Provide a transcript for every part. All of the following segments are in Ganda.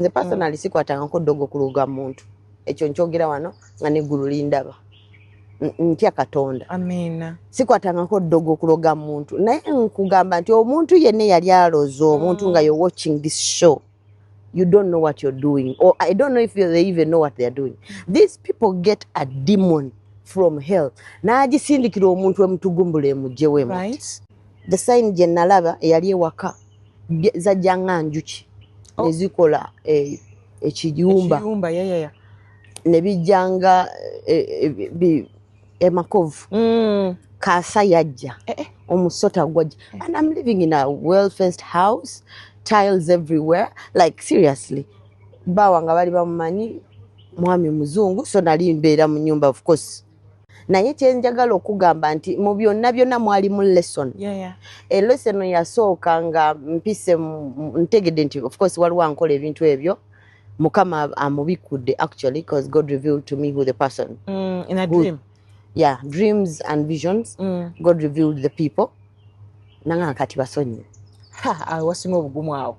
nze personally sikwatangako ddogo kuluga muntu ekyo nkyogera wano nga neggulu lindaba ntya Katonda amina sikwatangako ddogo kuloga muntu naye nkugamba nti omuntu yenna yali aloza omuntu nga you're watching this show you don't know what you're doing or I don't know if they even know what they're doing. These people get a demon from hell n'agisindikira omuntu emutugumbula emugjewo emu right the sign gye nalaba eyali ewaka zajja nga njuki nezikola ekiyumba yeah ne bijjanga emakovu kaasa yajja omusota gwajja and I'm living in a well fenced house, tiles everywhere, like seriously bawanga bali bamumanyi mwami muzungu so nali mbeera mu nyumba of course naye kyenjagala okugamba nti mu byonna mwali mu lesson lesson yasooka nga mpise ntegedde nti of course waliwo ankola ebintu ebyo Mukama amubikudde actually because God revealed to me who the person in a dream. Yeah, dreams and visions. God revealed the people. Nanga kati basonyiye. Wasinga obugumu awo.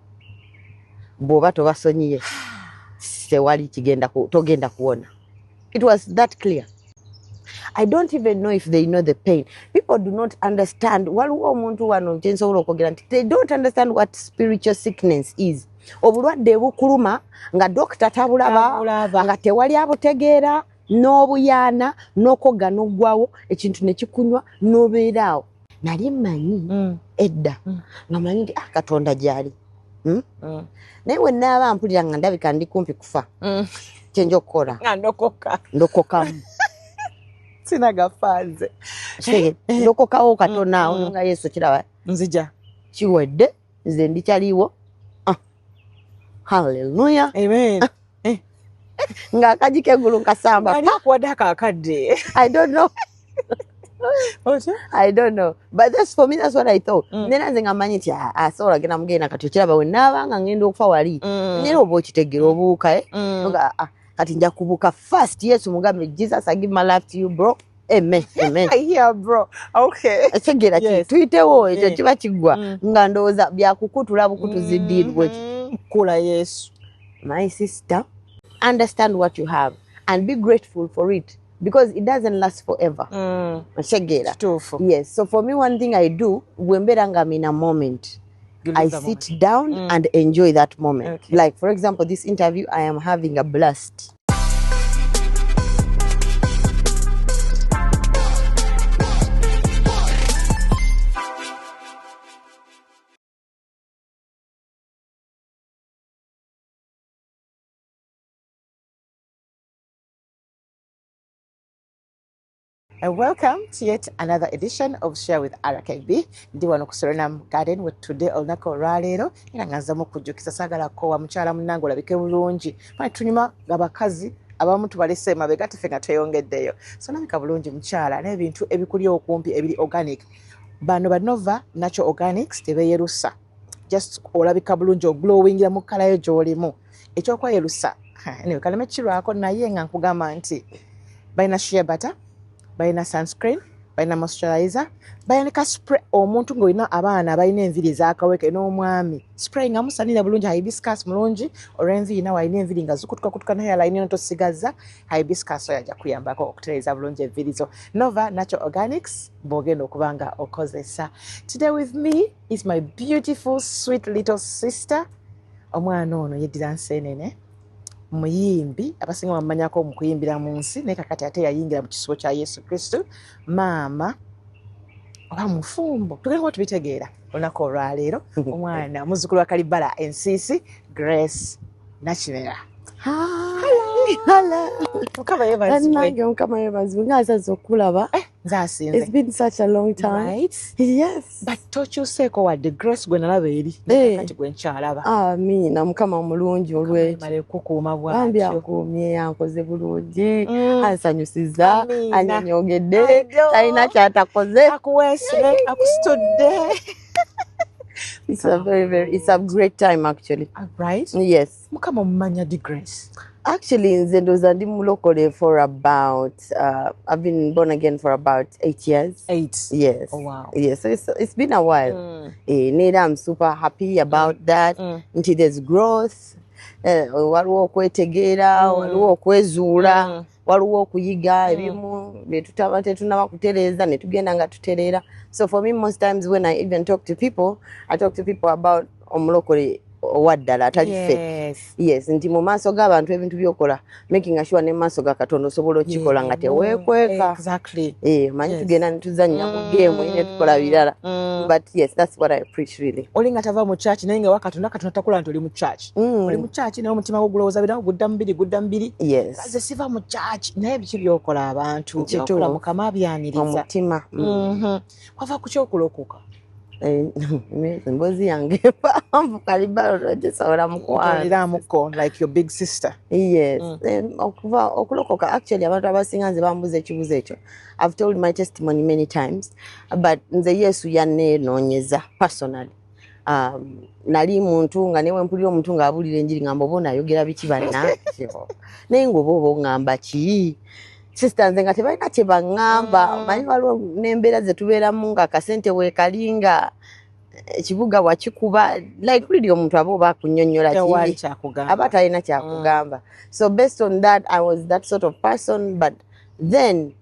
Bw'oba tobasonyiye tewali togenda kuwona. It was that clear. I don't even know if they know the pain. People do not understand. Waliwo omuntu wano kyensobola okwogera nti they don't understand what spiritual sickness is. Obulwadde bukuluma nga dokita tabulaba nga tewali abutegeera n'obuyaana n'okoga n'oggwawo ekintu ne kikunywa n'obeeraawo nali mmanyi edda nga manyi nti Katonda gy'ali naye we nnaaba mpulira nga ndabika ndi kumpi kufa kyenja okukola nga ndokokamu sinagafanze ndokokawo katono nga Yesu kiraba nzija kiwedde nze ndikyaliwo. Hallelujah. Amen. Nga akajike gulu nkasamba. Ani akuwadde akakadde? I don't know. I don't know. But that's for me, that's what I thought. Nena nze nga manyi nti asobola genda mugenda kati okiraba we naabanga ngenda okufa wali. Nera oba okitegera obuuka kati nja kubuuka first Yesu mugambe Jesus I give my life to you bro. Amen. Amen. Yeah bro. Okay. Ekigera tuyitewo ekyo kiba kiggwa nga ndowooza byakukutula bukutuziddirwe. Kula Yesu. My sister, understand what you have and be grateful for it because it doesn't last forever. Yes. So for me, one thing I do, when I'm in a moment, I sit down and enjoy that moment. Okay. Like, for example, this interview, I am having a blast. And welcome to yet another edition of Share with RKB. Ndi wano ku Serenum Garden with today olunaku olwaleero era nganzamu okujjukisa saagala kowa mukyala munnange olabike bulungi. Mani tunyuma abakazi abamu tubalese emabega ffe nga tweyongeddeyo. So nabika bulungi mukyala n'ebintu ebikuli okumpi ebiri organic. Bano ba Nova Natural Organics tebeeyerusa. Just olabika bulungi oglowingira mu kkala yo gy'olimu. Ekyokweyerusa anyway kaleme kirwako naye nga nkugamba nti balina shea butter, balina sunscreen, balina moisturizer, balina ka spray omuntu ng'olina abaana balina enviri ezakaweke n'omwami spray nga musanira bulungi hibiscus mulungi olw'enviri nawe alina enviri nga zikutukakutuka naye alayina tosigaza hibiscus oyo ajja kuyambako okutereeza bulungi enviri zo. Nova Natural Organics bw'ogenda okubanga okozesa. Today with me is my beautiful sweet little sister. Omwana ono yeddira nseenene muyimbi abasinga bamumanyako mu kuyimbira mu nsi naye kakati ate yayingira mu kisibo kya Yesu Kristo maama oba mufumbo tugenda kuba tubitegeera olunaku olwaleero omwana muzzukulu wa Kalibala Ensiisi Grace Nakimera. Hello. Mukama yeebazibwe. Mukama yeebazibwe ng'asaze okulaba. Nzaasinze. It's been such a long time. Right? Yes. But tokyuseeko wadde Grace gwe nalaba eri kati gwe nkyalaba. Amiina Mukama mulungi olw'ekyo. Male kukuuma bw'atyo. Bambi akuumye yankoze bulungi. Ansanyusiza. Anyonyogedde. Talina kyatakoze. Akuweesere. Akusitudde. It's a great time actually. Right? Yes. Mukama mumanya di Grace. Actually, nze ndoza ndi mulokole for about I've been born again for about 8 years. 8. Yes. Oh wow. Yes. So it's been a while. Neda, I'm super happy about that. Until there's growth. waliwo okwetegeera, waliwo okwezuula, waliwo okuyiga ebimu byetutaba tetunaba kutereeza ne tugenda nga tutereera. So for me most times when I even talk to people, I talk to people about omulokole owaddala atali fake. Yes, nti mu maaso g'abantu ebintu byokola making sure ne maaso ga Katonda osobola okikola nga teweekweka. Exactly. Manyi tugenda ne tuzannya mu game ne tukola birala. But yes, that's what I preach really. Oli nga tava mu church naye nga Katonda takula nti oli mu church. Oli mu church naye omutima gwo gulowooza birawo gudda mbiri. Yes. Kaze siva mu church naye biki byokola abantu. Byokola Mukama abyaniriza. Omutima. Wava ku kyokulokoka. Mbozi yange pamvu kalibalo tesobola mukwano like your big sister. Yes. Okulokoka actually abantu abasinga nze bambuza ekibuzo ekyo. I've told my testimony many times, but nze Yesu yanneenoonyeza personally. Nali muntu nga newe mpulira omuntu ng'abulira enjiri ngamba oba onayogera biki bannakyo naye ng'oba oba oŋŋamba ki. Sister nze nga tebalina kye baŋŋamba. Manyi waliwo n'embeera ze tubeeramu nga akasente weekalinga ekibuga wakikuba like really omuntu aba oba akunnyonnyola ki aba talina kyakugamba. So based on that I was that sort of person, but then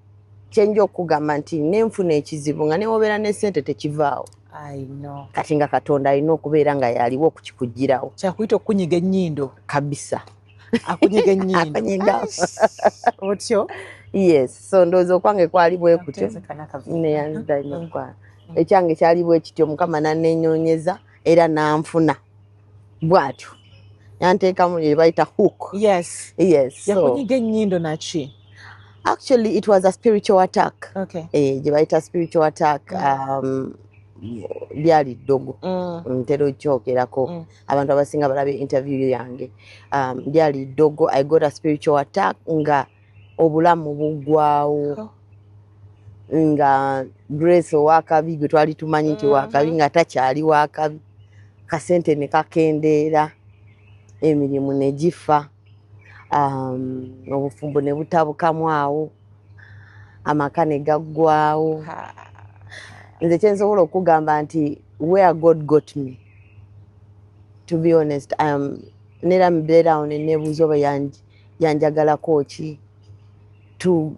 kyenja okugamba nti nenfuna ekizibu nga newobeera n'essente tekivaawo. I know. Kati nga Katonda alina okubeera nga yaliwo okukikugirawo. Kyakuyita okunyiga ennyindo. Kabisa. Akunyiga ennyindo. Akunyiga. Otyo? Yes. So ndowooza okwange kwali bwe kutyo. Ekyange kyali bwe kityo Mukama n'anneenyoonyeza era n'anfuna. Bw'atyo. Yanteekamu bye bayita hook. Yes. Yes. Yakunyiga ennyindo naki? Actually, it was a spiritual attack. Okay. Gye bayita spiritual attack. Lyali ddogo. Ntera okyogerako. Abantu abasinga balabe interview yange. Lyali ddogo. I got a spiritual attack nga obulamu buggwawo. Nga Grace owakabi gwe twali tumanyi nti wakabi nga takyali wakabi. Kasente ne kakendeera. Emirimu ne gifa. Obufumbo ne butabukamu awo. Amaka ne gaggwawo. Nze kyensobola okugamba nti where God got me, to be honest, nera mbeera awo neneebuuza oba yanjagalako ki, to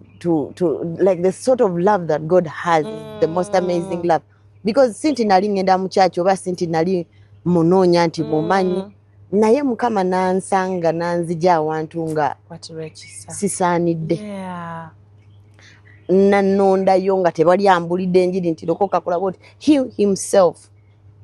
like the sort of love that God has is the most amazing love, because sinti nali ngenda mu church oba sinti nali munoonya nti mumanyi naye Mukama nansanga nanzija awantu nga sisaanidde. Nanondayo nga tebali ambulidde enjiri nti lokoka kola boti. He himself,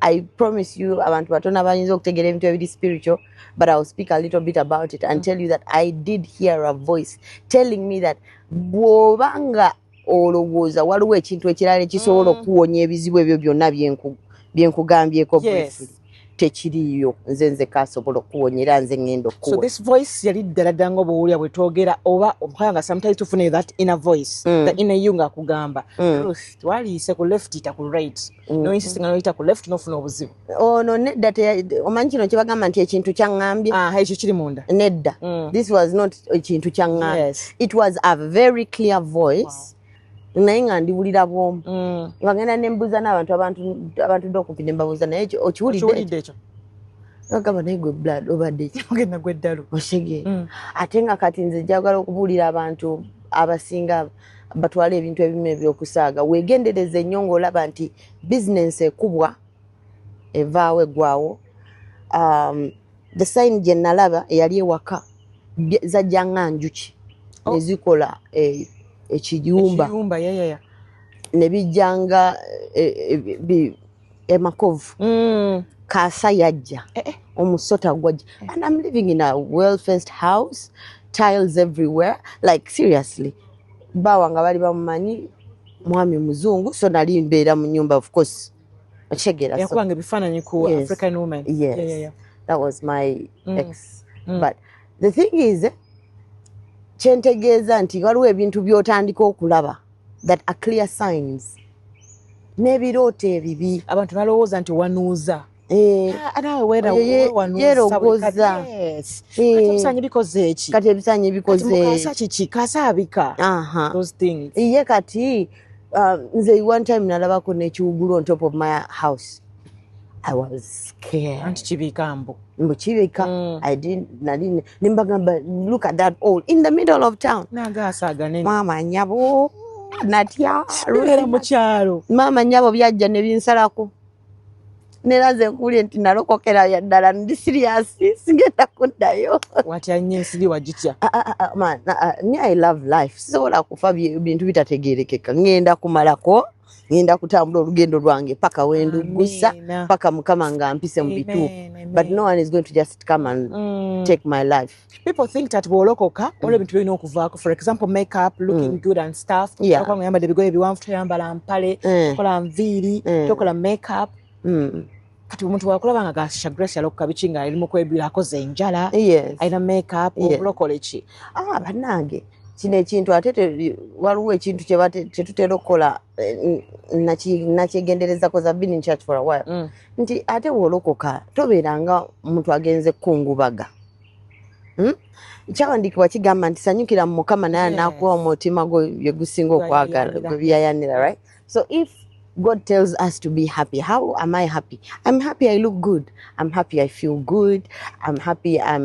I promise you, abantu batona bayinza okutegeera ebintu ebiri spiritual, but I'll speak a little bit about it and tell you that I did hear a voice telling me that bw'obanga olowooza waliwo ekintu ekirala ekisobola okuwonya ebizibu ebyo byonna byenkugambyeko briefly, tekiriyo nze kasobola okuwonya era nze ngenda okuwonya. So this voice yali ddala ddala nga bw'owulira bwe twogera oba omukwanga sometimes tufune that inner voice, the inner you ng'akugamba Ruth twaliise ku left ita ku right, noyinsisinga noyita ku left nofuna obuzibu. Ono nedda omanyi kino kye bagamba nti ekintu kyaŋŋambye. Ekyo kiri munda. Nedda. This was not ekintu kyaŋŋambye. Yes. It was a very clear voice. Naye nga ndiwulira bwomu. Nga ngenda ne mbuuza n'abantu abantu okumpi ne mbabuuza naye okiwulidde ekyo? Nagamba naye gwe blood obadde ekyo. Ogenda gwe ddalo. Osege. Ate nga kati nze njagala okubuulira abantu abasinga batwala ebintu ebimu ebyokusaaga. Weegendereze nnyo ng'olaba nti bizinensi ekubwa evaawo eggwawo. The sign gye nalaba eyali ewaka zajja nga njuki ne zikola ekiyumba ne bijjanga emakovu. Kaasa yajja omusota gwajja. And I'm living in a well-fenced house, tiles everywhere, like seriously. Bawanga bali bamumanyi mwami muzungu, so nali mbeera mu nyumba, of course. Ochegera. Yakubanga ebifaananyi ku African woman. Yes. Yeah. That was my ex. But the thing is, kyentegeeza nti waliwo ebintu by'otandika okulaba that are clear signs. N'ebirooto ebibi. Abantu balowooza nti wanuuza. Yerogoza. Kati ebisaanyi bikoze eki. Kaasa abika. Those things. Ye kati nze one time nalabako n'ekiwugulu on top of my house. I was scared. Anti kibikambo. Mukibika. I didn't nimbagamba, look at that hole in the middle of town. Nagaasa ganene. Mama nyabo natya Era mu kyalo. mama nyabo byajja ne binsalako. Neraze nkuli nti nalokokera ya ddala ndi serious sigenda kuddayo. Watya nnyo ensiri wagitya. Man, me I love life. Sisobola kufa bintu bitategeerekeka. Ngenda kumalako, ngenda kutambula olugendo lwange paka wendugusa, paka Mukama nga mpise mu bituufu. But no one is going to just come and take my life. People think that bw'olokoka olwo ebintu birina okuvaako. For example, makeup, looking good and stuff. Yeah. Tokola ngayambadde ebigoye ebiwanvu, toyambala mpale, tokola nviiri, tokola makeup. Kati omuntu bw'akulaba nga gasha Grace yalokoka biki nga ali mu kwebira akoze enjala, alina makeup, obulokola ki? Bannange, kino ekintu ate waliwo ekintu kye tutera okukola nakyegenderezako za been in church for a while. Nti ate bw'olokoka tobeeranga omuntu agenze kungubaga. Kyawandiikibwa kigamba nti sanyukira mu Mukama naye n'akuwa omutima gwo bye gusinga okwagala bwe byayanira, right? So if God tells us to be happy, how am I happy? I'm happy I look good. I'm happy I feel good. I'm happy I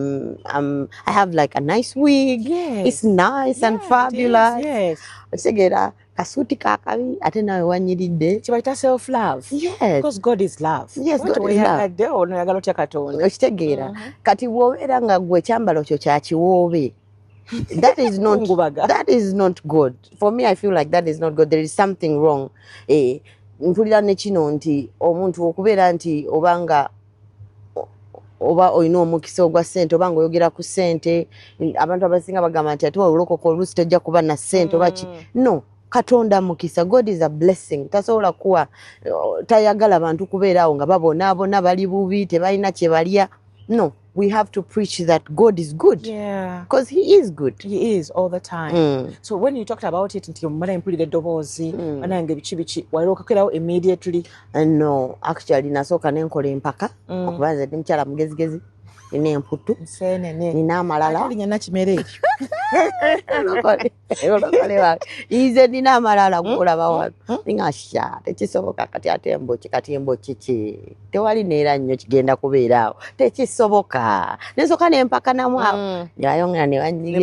have like a nice wig. Yes. It's nice and fabulous. Yes. Otegera kasuti kakabi ate nawe wanyiridde. Kibayita self love. Yes. Because God is love. Yes, God is love. Oyagadde oyagala otya Katonda. Okitegeera. Kati bw'obeera nga gwe ekyambalo kyo kya kiwoobe. That is not good. For me, I feel like that is not good. There is something wrong. Mpulira ne kino nti omuntu okubeera nti oba olina omukisa ogwa ssente oba ng'oyogera ku ssente, abantu abasinga bagamba nti ate olokoka oluusi tojja kuba na ssente oba ki. No, Katonda mukisa. God is a blessing. Tasobola kuwa tayagala bantu kubeeraawo nga babonaabona bali bubi tebalina kye balya. No, we have to preach that God is good. Yeah. Because He is good. He is all the time. So when you talked about it, nti omwana mpulira eddoboozi, banange biki walokokerawo immediately? No, actually nasooka nenkola empaka okuba nze ndi mukyala mugezigezi, nina emputu, nina amalala. Ate linnya Nakimere ekyo. Ize nina amalala kulaba wano. Ningasha tekisoboka kati embo kiki. Tewali neera nnyo kigenda kubeeraawo. Tekisoboka. Nsooka nempaka namwawo. Yayongera ne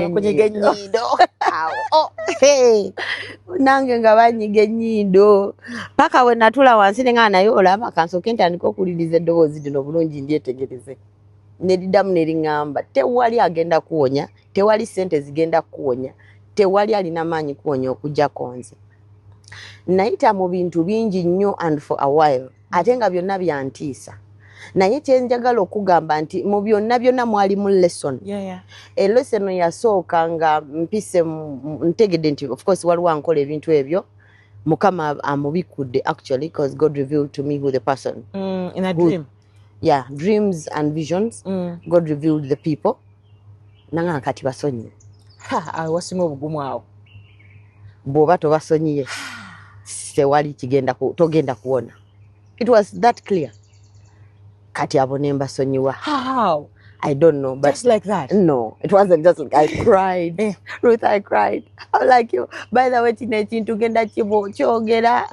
banyiga ennyindo. Nange nga banyiga ennyindo. Paka we natula wansi ne nga naye olaba kansooke ntandika okuwuliriza eddoboozi lino bulungi ndyetegereze. Nediddamu neriŋŋamba tewali agenda kuwonya, tewali ssente zigenda kuwonya, tewali alina maanyi kuwonya okuggyako nze. Nayita mu bintu bingi nnyo and for a while, ate nga byonna byantiisa. Naye kye njagala okugamba nti mu byonna mwali mu lesson. Lesson yasooka nga mpise ntegedde nti of course waliwo ankola ebintu ebyo. Mukama amubikudde actually because God revealed to me who the person. In a dream. Yeah, dreams and visions. God revealed the people. Nanga kati basonyiye. Wasinga obugumu awo. Bw'oba tobasonyiye tewali togenda kuwona. It was that clear. Kati abo ne mbasonyiwa. How? I don't know. But just like that? No, it wasn't just like I cried. Ruth, I cried. I'm like you. By the way, kintu genda kyogera.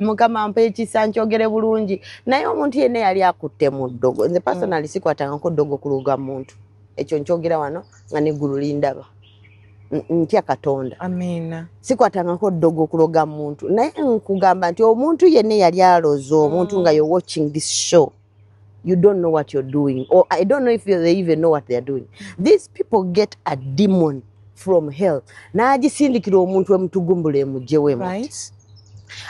Mukama mpe ekisa nkyogere bulungi. Naye omuntu yenna yali akutte mu ddogo. Nze personally sikwatangako ddogo ku luga muntu. Ekyo nkyogera wano nga n'eggulu lindaba. Ntya Katonda. Amina. Sikwatangako ddogo ku luga muntu. Naye nkugamba nti omuntu yenna yali aloza omuntu nga you're watching this show. You don't know what you're doing. Or I don't know if they even know what they're doing. These people get a demon from hell. N'agisindikira omuntu emutugumbula emugjewo. Right.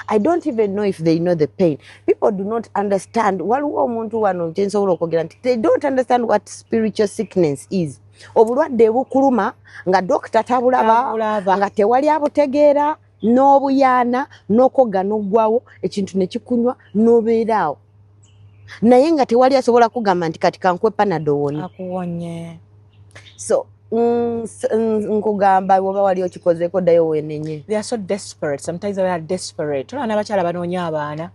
I don't even know if they know the pain. People do not understand. Waliwo omuntu wano kyensobola okwogera nti they don't understand what spiritual sickness is. Obulwadde bukuluma nga dokita tabulaba nga tewali abutegeera n'obuyaana n'okoga n'oggwawo ekintu ne kikunywa n'obeeraawo. Naye nga tewali asobola kugamba nti kati kankwe Panadol woni. Akuwonye. So nkugamba bwoba wali okikozeeko ddayo weenenye. They are so desperate. Sometimes they are desperate. Tolaba n'abakyala banoonya abaana.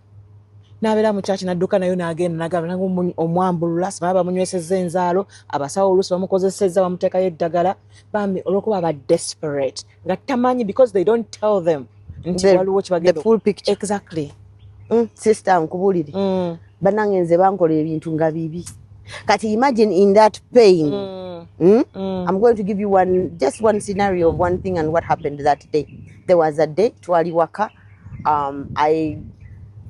N'abeera mu kyaki n'adduka nayo n'agenda n'agamba omwambulula sima bamunywesezza enzaalo abasawo oluusi bamukozesezza bamuteekayo eddagala bambi olw'okuba ba desperate nga tamanyi because they don't tell them nti waliwo kibagenda. The full picture. Exactly. Sister nkubulire. banange nze bankola ebintu nga bibi kati imagine in that pain. I'm going to give you just one scenario of one thing and what happened that day. There was a day twali waka. I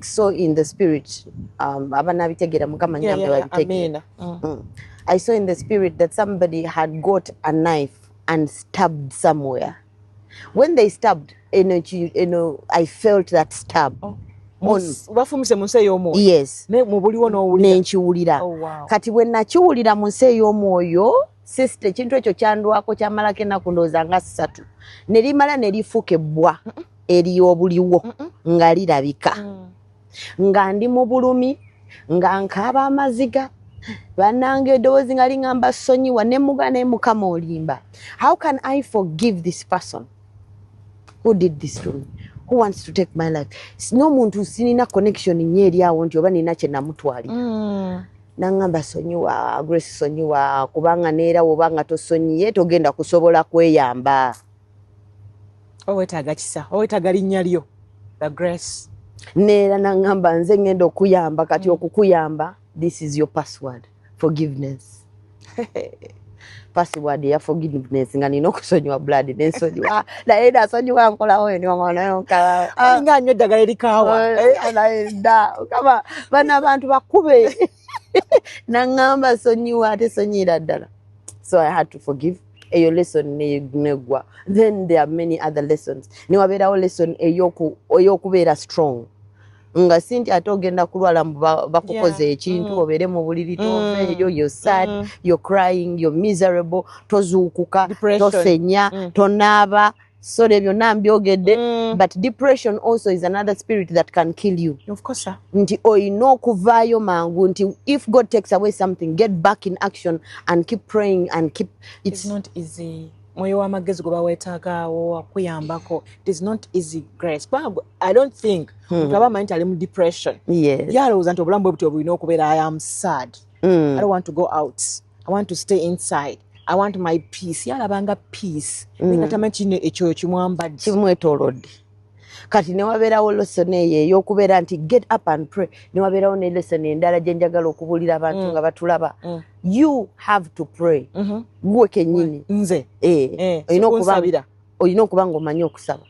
saw in the spirit abana bitegera mukama nyambe babitegera. I saw in the spirit that somebody had got a knife and stabbed somewhere. When they stabbed, I felt that stab. Bafumise mu nsi ey'omwoyo. Yes. Mu buliwo n'owulira. Nenkiwulira. Kati bwe nakiwulira mu nsi ey'omwoyo, sister ekintu ekyo kyandwako kyamalako ennaku ndowooza nga 3 ne limala ne lifuuka ebbwa ery'obuliwo nga lirabika. Nga ndi mu bulumi nga nkaaba amaziga bannange eddoboozi nga liŋŋamba sonyiwa ne muga ne mukama olimba. How can I forgive this person who did this to me? Who wants to take my life? No muntu sinina connection nnyo eri awo nti oba nina kye namutwalira. Naŋŋamba sonyiwa, Grace sonyiwa, kubanga neera wobanga tosonyiye togenda kusobola kweyamba. Owetaaga kisa, owetaaga linnya lyo, the Grace. Neera naŋŋamba nze ngenda okuyamba kati okukuyamba, this is your password, forgiveness. Password ya forgiveness nga nina okusonyiwa blood nensonyiwa naye nasonyiwa nkolawo enyonayonkala nga annyo eddagala erikaawa naenda kama bana abantu bakube naŋŋamba sonyiwa ate sonyira ddala. So I had to forgive. Eyo lesson negwa. Then there are many other lessons. Newabeerawo lesson ey'okubeera strong. Nga sinti ate ogenda kulwala bakukoze ekintu obeere mu buliri tove you're sad, you're crying, you're miserable, tozuukuka, tosenya, tonaaba. So byonna mbyogedde. But depression also is another spirit that can kill you. Of course, sir. Nti oyina okuvaayo mangu nti if God takes away something, get back in action and keep praying and keep. It's not easy. Mwoyo w'amagezi gwe baweetaagawo akuyambako. It is not easy, Grace. I don't think omuntu aba amanyi nti ali mu depression. Yes. Yalowooza nti obulamu bwe buti obulina okubeera I am sad. I don't want to go out. I want to stay inside. I want my peace. Yalabanga peace. Nga tamanyi kino ekyoyo kimwambadde. Kimwetoolodde. Kati newabeerawo lesson eyo ey'okubeera nti get up and pray. Newabeerawo ne lesson endala gye njagala okubuulira abantu nga batulaba. You have to pray. Gwe kennyini. Nze. Olina okuba ng'omanyi okusaba.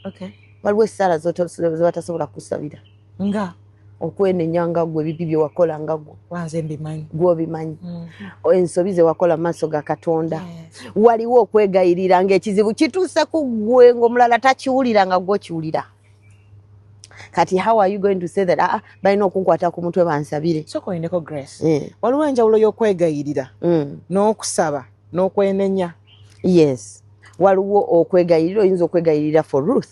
Waliwo essaala ze batasobola kusabira. Nga? Okwenenya nga ggwe ebibi bye wakola nga ggwe. Wanze mbimanyi. Ggwe obimanyi. Ensobi ze wakola mu maaso ga Katonda. Waliwo okwegayirira ng'ekizibu kituuse ku ggwe ng'omulala takiwulira nga ggwe okiwulira. Kati how are you going to say that balina okunkwata ku mutwe bansabire? Sooka oyineko Grace. Waliwo enjawulo y'okwegayirira n'okusaba n'okwenenya. Yes. Waliwo okwegayirira, oyinza okwegayirira for Ruth.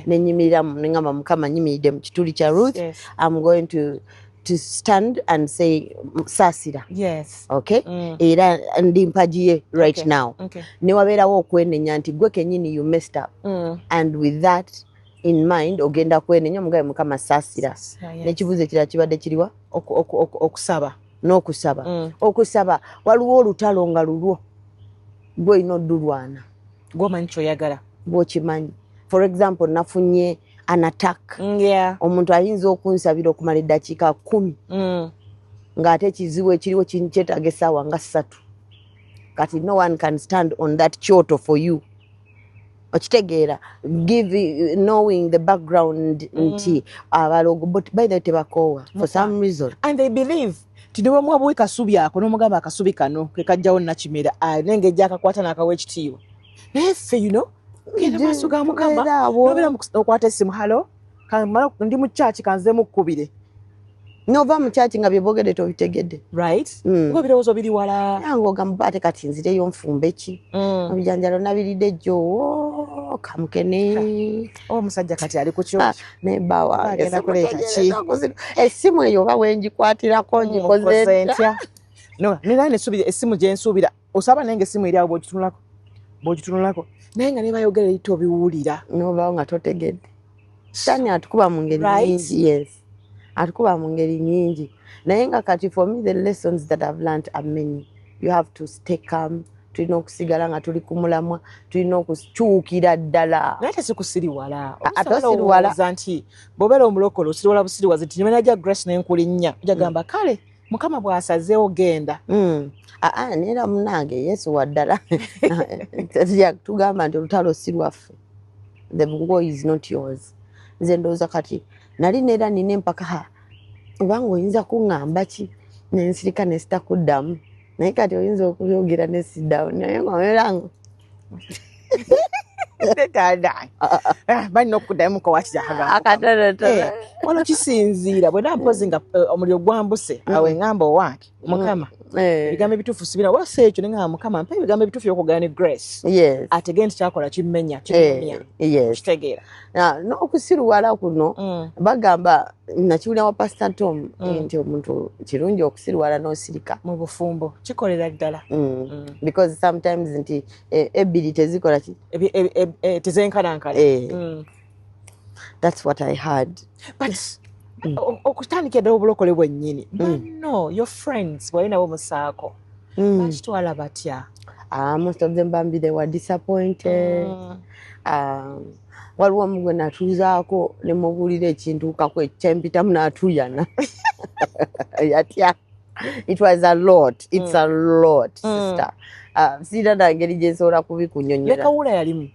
Nenyimiriramu neŋŋamba Mukama nyimiridde mu kituli kya Ruth. I'm going to stand and say saasira. Yes. Okay? Era ndi mpagi ye right now. Newabeerawo okwenenya nti gwe kennyini you messed up. And with that in mind ogenda kwenenya mugabe Mukama saasira. N'ekibuuzo ekirala kibadde kiriwa? Okusaba. N'okusaba. Okusaba waliwo olutalo nga lulwo gwe olina oddulwana. Gw'omanyi ky'oyagala. Bw'okimanyi. For example, nafunye an attack. Omuntu ayinza okunsabira okumala eddakiika 10. Ng'ate ekizibu ekiriwo kyetaaga essaawa nga 3. Kati no one can stand on that kyoto for you. Okitegeera, knowing the background nti abalogo but by the way tebakoowa for some reason. And they believe tino bamwabuwa ekasubi ako n'omugamba akasubi kano ke kajjawo Nakimera n'engejja akakwata n'akawa ekitiibwa. Naye ffe genda maaso ga Mukama nobeera okwata essimu halo ndi mu kyaki kanzemu kkubire. Nova mu kyaki nga bye boogedde tobitegedde. Right? Kuba birowoozo biri wala. Nange ogamba ate kati nzireyo nfumbe ki? Ebijanjalo nabiridde jjo kamukene. Omusajja kati ali ku kyo. Ne bawa agenda kuleeta ki? Essimu eyo oba wenjikwatirako ngikoze ntya? No, nina nesuubira essimu gye nsuubira. Osaba nange essimu eri awo bw'ogitunulako. Naye nga ne bayogera eri tobiwulira. N'obaawo nga totegedde. Sitaani atukuba mu ngeri nyingi. Yes. Atukuba mu ngeri nyingi. Naye nga kati for me the lessons that I've learned are many. You have to stay calm, tulina okusigala nga tuli ku mulamwa, tulina okukyukira ddala. naye tezikusiriwala Ate osiriwala. nti bw'obeera omulokole osiriwala busiriwazi nti nyumena gya Grace n'enkulinnya ojja gamba kale Mukama bw'asazeewo genda. Neera munange Yesu wa ddala tugamba nti olutalo si lwaffe, the war is not yours. Nze ndowooza kati nali neera nina empaka obanga oyinza kuŋŋamba ki nensirika ne sitakuddamu, naye kati oyinza okubyogera ne siddawo naye ngaomeranga balina okuddamu mukowakizaagamba akatonotono. wano kisinziira bwe nampozi nga omuliro gwambuse awo eŋŋamba owange Mukama ebigambo ebituufu sibina wasa ekyo neŋŋamba Mukama mpa ebigambo ebituufu by'okugana ne Grace Yes. ategee nti kyakola kimmenya kimumya Yes. kitegeera. N'okusiruwala kuno bagamba nakiwulira wa Pastor Tom nti omuntu kirungi okusiruwala n'osirika mu bufumbo kikolera ddala because sometimes nti ebbiri tezikola ki. tezenkanankana. That's what I heard. But okutandikira ddala obulokole bwennyini banno your friends bwali nabo musaako bakitwala batya? Most of them bambi they were disappointed. Waliwo omu gwe natuuzaako ne mubuulira ekintuukako ekyempitamu n'atuyana yatya. It was a lot. It's a lot, sister. Sirina na ngeri gye nsobola kubikunnyonnyola. Ne Kawuula yalimu?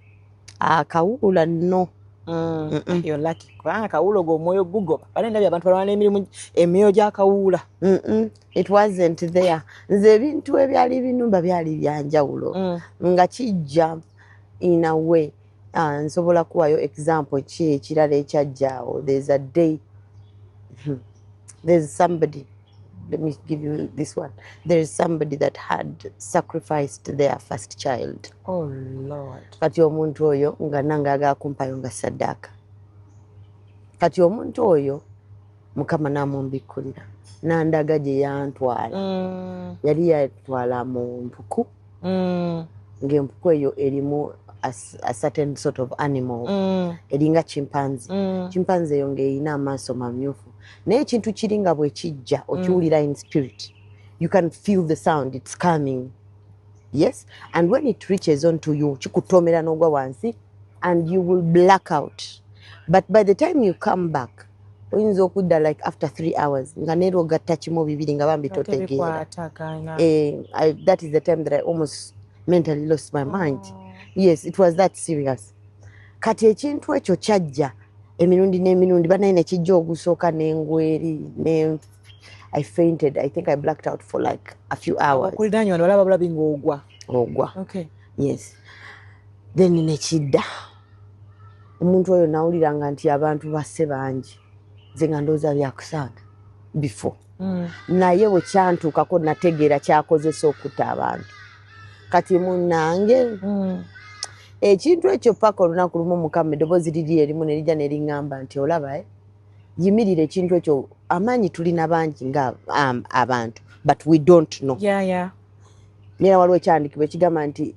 Kawuula no. You're lucky. Kubanga Kawuula ogwo omwoyo gugoba. Bale ndabye abantu balwana n'emirimu emyoyo gya Kawuula. It wasn't there. Nze ebintu ebyali binumba byali byanjawulo nga kijja in a way. Nsobola kuwayo example ki ekirala ekyajjaawo. There's a day, there's somebody, let me give you this one. There's somebody that had sacrificed their first child. Oh Lord. Kati omuntu oyo nga nange agakumpayo nga saddaaka. Kati omuntu oyo Mukama n'amumbikkulira n'andaga gye yantwala. Yali yatwala mu mpuku ng'empuku eyo erimu a certain sort of animal eringa chimpanzee. Chimpanzee eyo ng'erina amaaso mamyufu naye ekintu kiringa bwe kijja okiwulira in spirit. You can feel the sound, it's coming. Yes, and when it reaches onto you kikutomera n'ogwa wansi and you will black out, but by the time you come back oyinza okudda like after 3 hours nga neero ogatta kimu bibiri nga bambi totegeera. That is the time that I almost mentally lost my mind. Yes, it was that serious. Kati ekintu ekyo kyajja emirundi n'emirundi banaye ne kijja ogusooka n'engweri ne I fainted. I think I blacked out for like a few hours. Okulidanya wano balaba bulabi ng'ogwa. Ogwa. Okay. Yes. Then ne kidda. Omuntu oyo nawuliranga nti abantu basse bangi. Nze nga ndowooza byakusaaga before. Naye bwe kyantuukako nategeera kyakozesa okutta abantu. Kati munnange ekintu ekyo paka olunaku lumu Mukama eddoboozi liri erimu ne lijja ne liŋŋamba nti olaba yimirira ekintu ekyo amaanyi tulina bangi nga abantu but we don't know. Neera waliwo ekyandikibwa ekigamba nti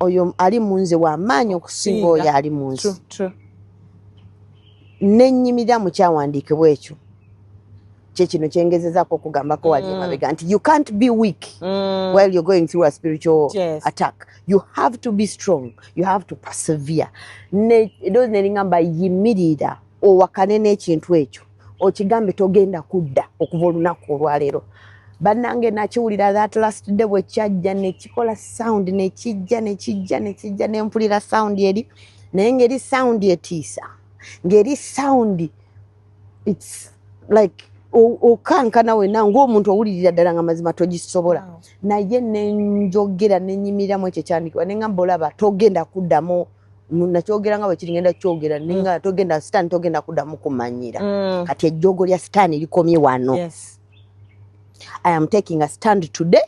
oyo ali mu nze w'amaanyi okusinga oyo ali mu nsi. N'ennyimirira mu kyawandiikibwa ekyo kyekino kyengezezaako okugambako wali emabega nti you can't be weak while you're going through a spiritual attack. You have to be strong. You have to persevere. Eddoboozi ne liŋŋamba yimirira owakane n'ekintu ekyo okigambe togenda kudda okuva olunaku olwaleero. Bannange nakiwulira that last day bwe kyajja ne kikola sound ne kijja ne mpulira sound eri naye ng'eri sound etiisa ng'eri sound it's like okankana wenna ng'omuntu owulirira ddala nga mazima togisobola. Naye nenjogera nenyimiriramu ekyo kyandikibwa ne ŋŋamba olaba togenda kuddamu nakyogera nga bwe kiri ngenda kyogera nenga togenda sitaani togenda kuddamu kumanyira. Kati ejjogo lya sitaani likomye wano. I am taking a stand today.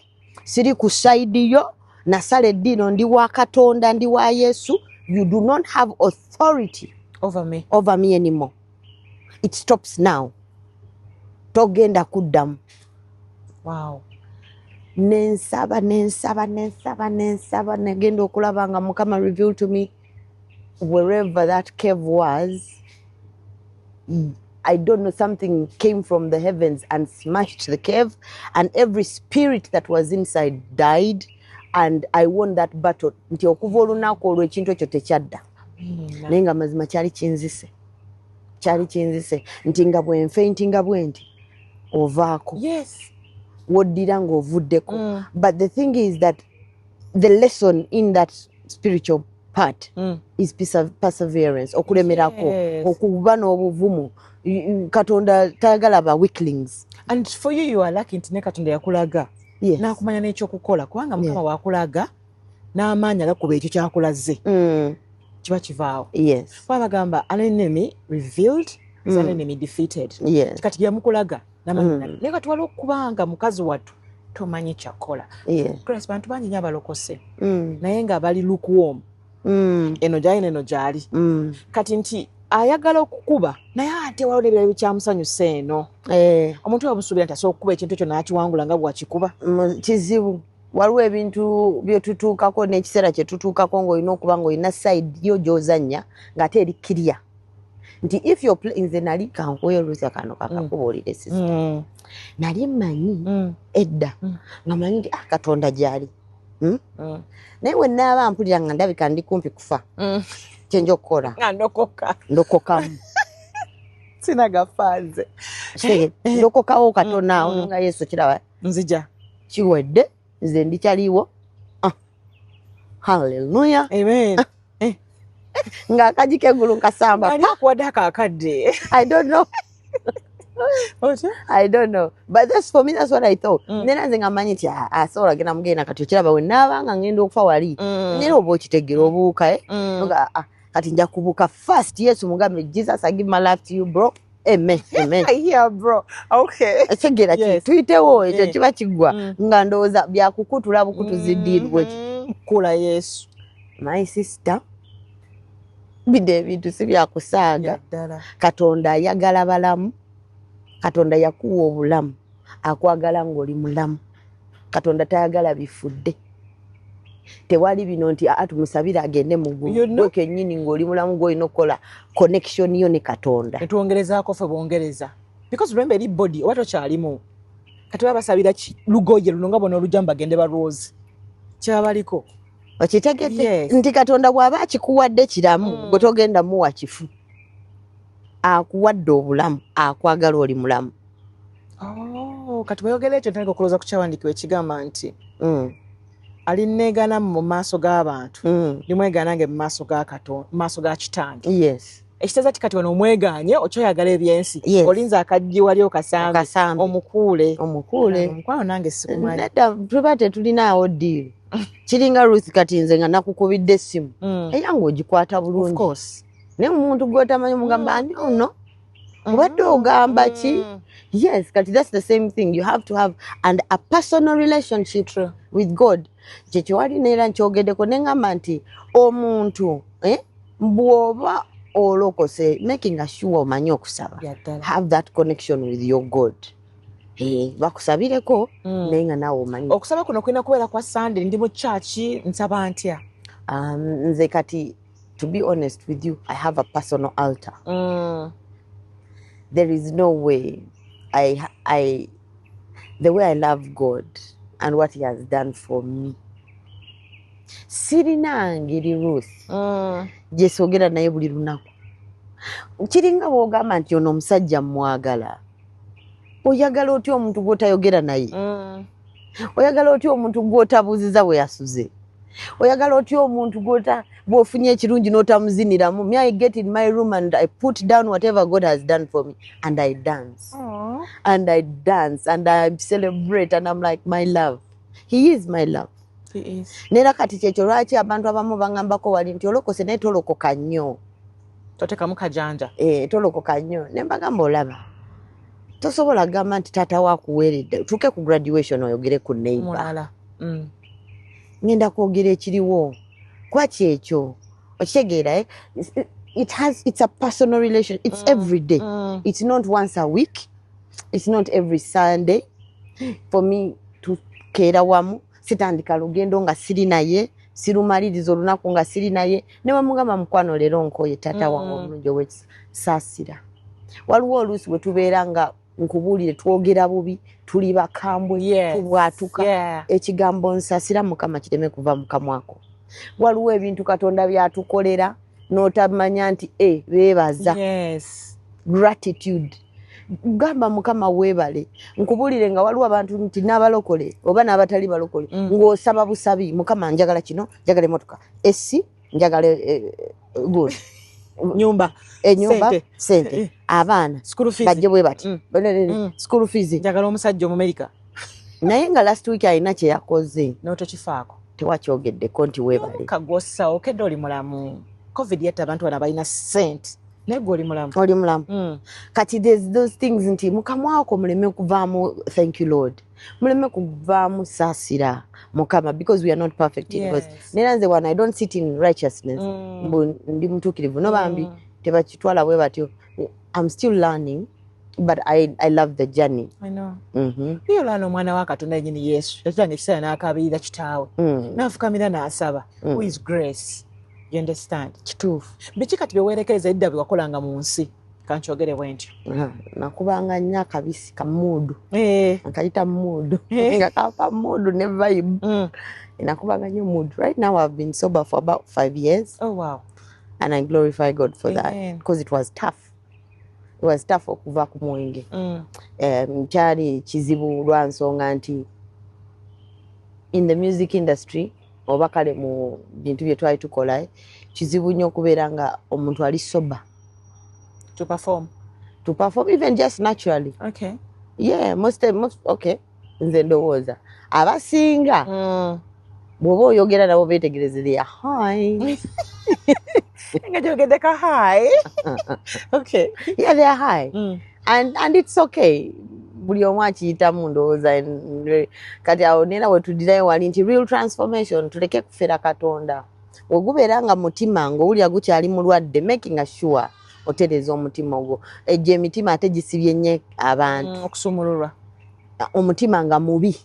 Siri ku side yo nasala eddiino ndi wa Katonda ndi wa Yesu. You do not have authority over me anymore. It stops now. Togenda kuddamu. Wow. Nensaba negenda okulaba nga Mukama revealed to me wherever that cave was. I don't know, something came from the heavens and smashed the cave and every spirit that was inside died. and I won that battle nti okuva olunaku olwo ekintu ekyo tekyadda naye nga mazima kyali kinzise nti nga bwenfeinti nga bwenti ovaako woddira ng'ovuddeko but the thing is that the lesson in that spiritual part is perseverance okulemerako okuba n'obuvumu Katonda tayagala ba weaklings. And for you are lucky nti ne Katonda yakulaga n'akumanya n'ekyokukola kubanga Mukama wakulaga n'amaanyi agakuba ekyo kyakulaze kiba kivaawo bagamba an enemy revealed is an enemy defeated kati yamukulaga n'amaanyi naye kati waliwo okubanga mukazi wattu tomanyi kyakola Christ bantu bangi nnyo abalokose naye nga bali lukewarm eno gyali neno gyali kati nti ayagala okukuba naye ate waliwo n'ebirala bikyamusanyusa eno omuntu wabusuubira nti asobola okukuba ekintu ekyo n'akiwangula nga bwakikuba kizibu waliwo ebintu byetutuukako n'ekiseera kye tutuukako ng'olina okuba ng'olina side yo gy'ozannya ng'ate eri kirya nti if you're playing nze nali kankuwa oluusi kano kakakubuulire sister nali mmanyi edda nga manyi nti Katonda gy'ali naye we naaba mpulira nga ndabika ndi kumpi kufa kyenja okukola ndokokamu sinagafanze ndokokawo katono nga Yesu kiraba nzija kiwedde nze ndikyaliwo haleluya amen nga akaji k'eggulu nkasamba ani akuwadde akakadde I don't know but that's for me that's what I thought nena nze nga manyi nti asobola genda mugenda kati okiraba we naabanga ngenda okufa wali nera oba okitegera obuuka kati nja kubuuka first Yesu mugambe Jesus I give my life to you bro amen yeah bro okay ekigera tuyitewo ekyo kiba kiggwa nga ndowooza byakukutula bukutuzi ddiirwe kula Yesu my sister bide ebintu si byakusaaga Katonda ayagala balamu Katonda yakuwa obulamu akwagala ng'oli mulamu Katonda tayagala bifudde tewali bino nti tumusabire agende mu ggulu kennyini ng'oli mulamu gw'olina okukola connection yo ne Katonda netwongerezaako ffe bongereza because remember eri body oba tokyalimu kati babasabira lugoye luno nga bona olujja bagende balwozi kyabaliko okitegedde nti Katonda bw'aba akikuwadde kiramu gwe togenda muwa kifu akuwadde obulamu akwagala oli mulamu kati bweyogera ekyo ntandika okulowooza ku kyawandiikibwa ekigamba nti alinneegana mu maaso g'abantu ndimwegaanange mu maaso ga Katonda mu maaso ga Kitange ekitegeeza ti kati wano omwegaanye okyoyagala ebyensi olinza akajji wali okasambe omukuule omukwano nange sikumanyi nedda tuba tetulinaawo ddiiru kiringa Ruth kati nze nga nakukubidde essimu era ng'ogikwata bulungi naye omuntu gw'otamanyi omugamba ani ono obadde ogamba ki yes kati that's the same thing you have to have and a personal relationship with God kyekyo walina era nkyogeddeko neŋŋamba nti omuntu bw'oba olokose making sure omanyi okusaba have that connection with your God bakusabireko naye nga naawe omanyi okusaba kuno kulina kubeera kwa Sunday ndi mu church nsaba ntya nze kati to be honest with you I have a personal altar there is no way the way I love God and what he has done for me sirina ngeri Ruth gyesogera naye buli lunaku kiringa bw'ogamba nti ono omusajja mwagala oyagala otya omuntu gw'otayogera naye oyagala otya omuntu gw'otabuuziza bwe yasuze oyagala otya omuntu bw'ofunye ekirungi n'otamuziniramu me I get in my room and I put down whatever God has done for me and I dance and I celebrate and I'm like my love he is my love nera kati kyekyo lwaki abantu abamu bangambako wali nti olokose naye tolokoka nnyo totekamu kajanja tolokoka nnyo ne mbagamba olaba tosobola gamba nti taata waakuweeredde tuuke ku graduation oyogere ku neighbor ngenda kwogera ekiriwo kwaki ekyo okitegeera it's a personal relation it's every day it's not once a week it's not every Sunday for me tukeera wamu sitandika lugendo nga siri naye sirumaliriza olunaku nga siri naye ne bamugamba mukwano leero nkoye taata wange omulungi ow'ekisaasira waliwo oluusi bwe tubeera nga nkubuulire twogera bubi tuli bakambwe Yes. tubwatuka Yeah. ekigambo nsasira mukama kireme kuva mu kamwako waliwo ebintu katonda byatukolera n'otamanya nti beebaza Yes. gratitude gamba mukama weebale nkubuulire nga waliwo abantu nti n'abalokole oba n'abatali balokole ng'osaba busabi mukama njagala kino njagala emotoka essi njagala good Nyumba. enyumba Sente. sente abaana School fees. bajje bwe bati school fees Njagala omusajja Omumerica. naye nga last week alina kye yakoze N'otokifaako. tewakyogeddeko nti weebale Kagossa okedde oli mulamu. Covid yatta abantu bana balina ssente. Naye gwe oli mulamu. oli mulamu kati there's those things nti mukamwako muleme kuvaamu thank you lord muleme kuvaamu saasira mukama because we are not perfect in God. Nera nze when I don't sit in righteousness ndi mutuukirivu no bambi tebakitwala bwe batyo. I'm still learning but I love the journey. I know. Mm-hmm. Olwana omwana wa Katonda yennyini Yesu yatulanga ekiseera n'akaabirira kitaawe n'afukamira n'asaba who is grace. You understand? Kituufu. Biki kati byeweerekereza edda bye wakolanga mu nsi kankyogere bwe ntyo nakubanga nnyo akabisi kamuudu Eh. nkayita mudu nga kapa mudu ne vibe nakubanga nnyo mood. Right now I've been sober for about 5 years Oh wow. and I glorify God for that Amen. because it was tough. It was tough okuva ku mwenge. Kyali kizibu lwa nsonga nti in the music industry oba kale mu bintu bye twali tukola kizibu nnyo okubeera nga omuntu ali sober To perform. to perform even just naturally. Okay. Yeah, most okay nze ndowooza abasinga bw'oba oyogera nabo beetegerezera hi Nga gyogedde ka high. Okay. yeah they are high and it's okay buli omu akiyitamu ndowooza kati awo nera wetudirayo wali nti real transformation tuleke kufera Katonda wegubeera nga mutima ng'owulira gukyali mulwadde making sure otereza omutima ogwo ejjo emitima ate gisibye nnyo abantu Okusumululwa. omutima nga mubi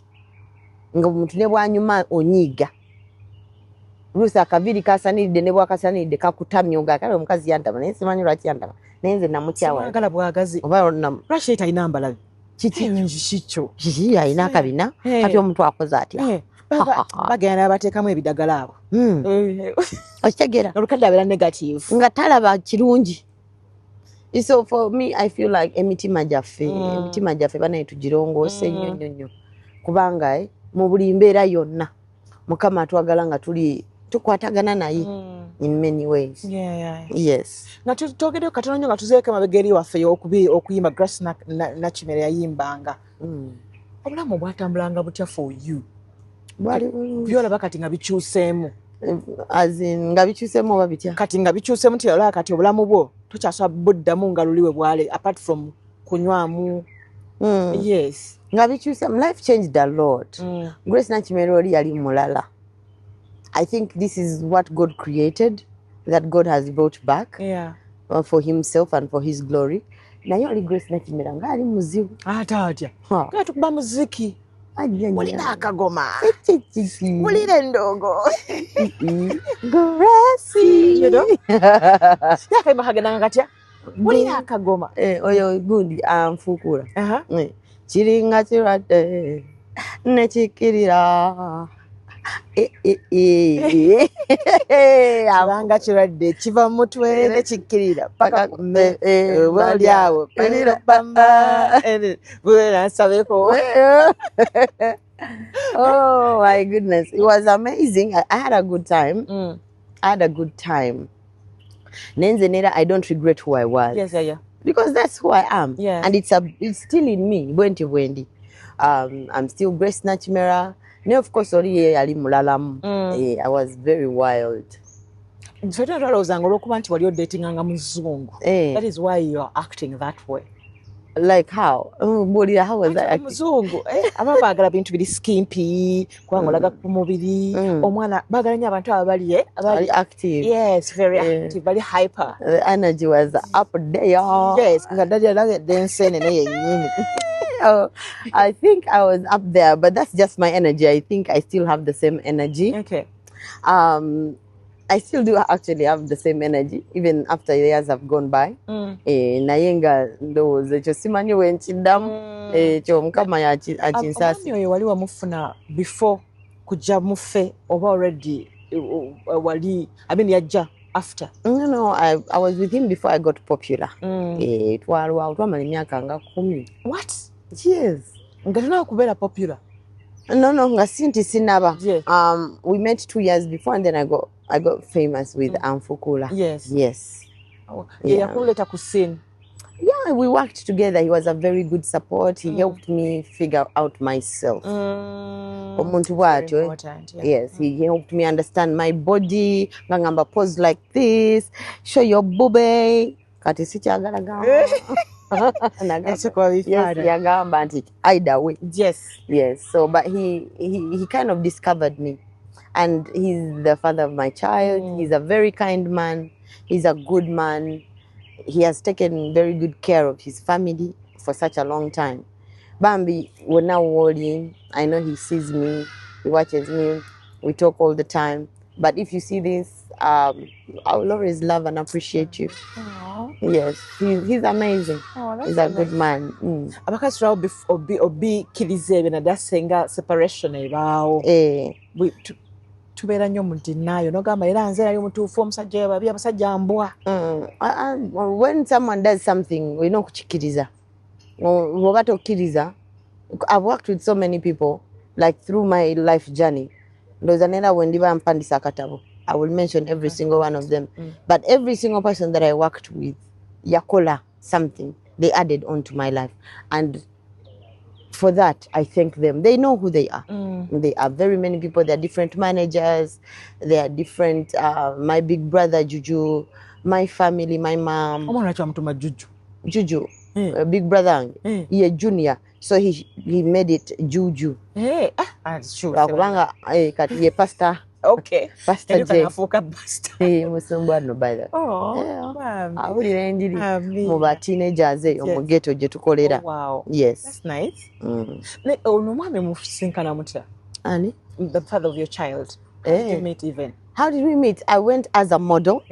nga omuntu ne bwanyuma onyiiga luusi akaviri kasaniridde ne bwakasaniridde kakutamye ogakale omukazi yantaba naye simanyi lwaki yantaba naye nze namukyawa Agala bwagazi. oba Lwaki ayina mbalabi? kiki Kikyo. kiki alina akabina kati omuntu akoze atya Bagenda bateekamu ebidagala abo. okitegeera Olukadde abeera negative. nga talaba kirungi. So for me I feel like emitima gyaffe banaye tugirongoose nnyo nnyo nnyo kubanga mu buli mbeera yonna mukama atwagala nga tukwatagana naye in many ways. Yes. Nga twogedde katono nnyo nga tuzeeko emabega eri waffe okuyimba Grace Nakimera yayimbanga. Obulamu bwatambulanga butya for you? Byolaba kati nga bikyuseemu. Nga bikyuseemu oba bitya? Kati nga bikyuseemu nti olaba kati obulamu bwo tokyasobola buddamu nga luli we bwali apart from kunywamu. Yes. Nga bikyuseemu life changed a lot. Grace Nakimera oli yali mulala. I think this is what God created, that God has brought back for himself and for his glory. Naye oli Grace Nakimera nga ali muzibu. Ate atya. Nga tukuba muziki. Mulina akagoma. Mulina endongo. Grace. Yakayima kagendanga katya. Mulina akagoma. Oyo gundi anfuukula. Kiringa kirwadde nekikirira. Abanga kirwadde kiva mu mutwe nekikkirira paka bali awo pelira bamba nasabeko. Oh my goodness, it was amazing. I had a good time. Nenze nera I don't regret who I was. Yes. Because that's who I am. Yeah. And it's still in me. Bwendi. I'm still Grace Nakimera. No, of course, oli ali mulalamu. I was very wild. That is why you are acting that way. Like how? How was that? Muzungu. Aba bagala bintu biri skimpy, kubanga olaga ku mubiri. Omwana bagala nnyo abantu abali active. Yes, very active, very hyper. The energy was up there. Yes, nga dali alaga dance ne yennyini. I think I was up there, but that's just my energy. I think I still have the same energy. Okay. I still do actually have the same energy even after years have gone by. Naye nga ndowooza ekyo simanyi we nkiddamu ekyo Mukama akinsaasi. Omwami oyo wali wamufuna before kujja muffe oba already wali yajja after? No, I was with him before I got popular. Twamala emyaka nga 10. What? Yes. Nga tuna kubeera popular? No, nga sinti sinaba. Yes. We met 2 years before and then I got famous with Amfukula. Yes. Oh, yakuleta ku scene. Yeah, we worked together. He was a very good support. He helped me figure out myself. Omuntu bwatyo. Yes, he helped me understand my body. Ngamba pose like this. Show your booby. Kati sikyagala gamba. Yes, yagamba nti either way. Yes. So, but he kind of discovered me, and he's the father of my child. He's a very kind man. He's a good man. He has taken very good care of his family for such a long time. Bambi, we're now worrying. I know he sees me. He watches me. We talk all the time. But if you see this, I will always love and appreciate you. Aww. Yes, he's amazing. He's a good man. Abakazi obi kirize na dasenga separation ebaawo. Tubeera nnyo mu denial nogamba era nze yali mutuufu omusajja babi abasajja mbwa. When someone does something olina okukikiriza. Oba tokkiriza. I've worked with so many people like through my life journey. Ndowooza nera bwe ndiba mpandisa akatabo, I will mention every single one of them. But every single person that I worked with, yakola something, they added on to my life. And for that, I thank them. They know who they are. They are very many people. They are different managers. They are different. My big brother, Juju, my family, my mom. Juju, big brother, yeah, junior. So he made it Juju. Sure. Kati pastor. Okay. Pastor J. Musumbwano by that. Awulira enjiri mu ba teenagers mu ghetto gye tukolera. Wow. Yes. That's nice. Ono mwami musinkana mutya? Ani? The father of your child. How did you meet even? How did we meet? I went as a model.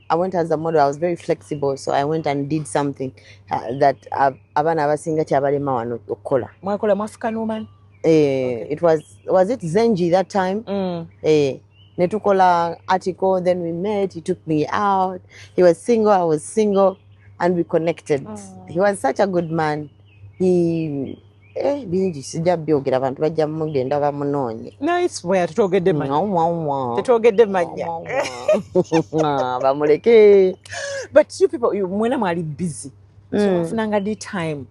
I went as a model. I was very flexible, so I went and did something that abana abasinga kyabalema wano okukola. Mwakola mu African woman? It was it Zenji that time? Netukola article, then we met, he took me out. He was single, I was single, and we connected. He was such a good man. He bingi sijja byogera abantu bajja mugenda bamunonye. Nice way tutogedde manya. Tutogedde manya. Bamuleke. But you people, mwena mwali busy. So wafunanga di time.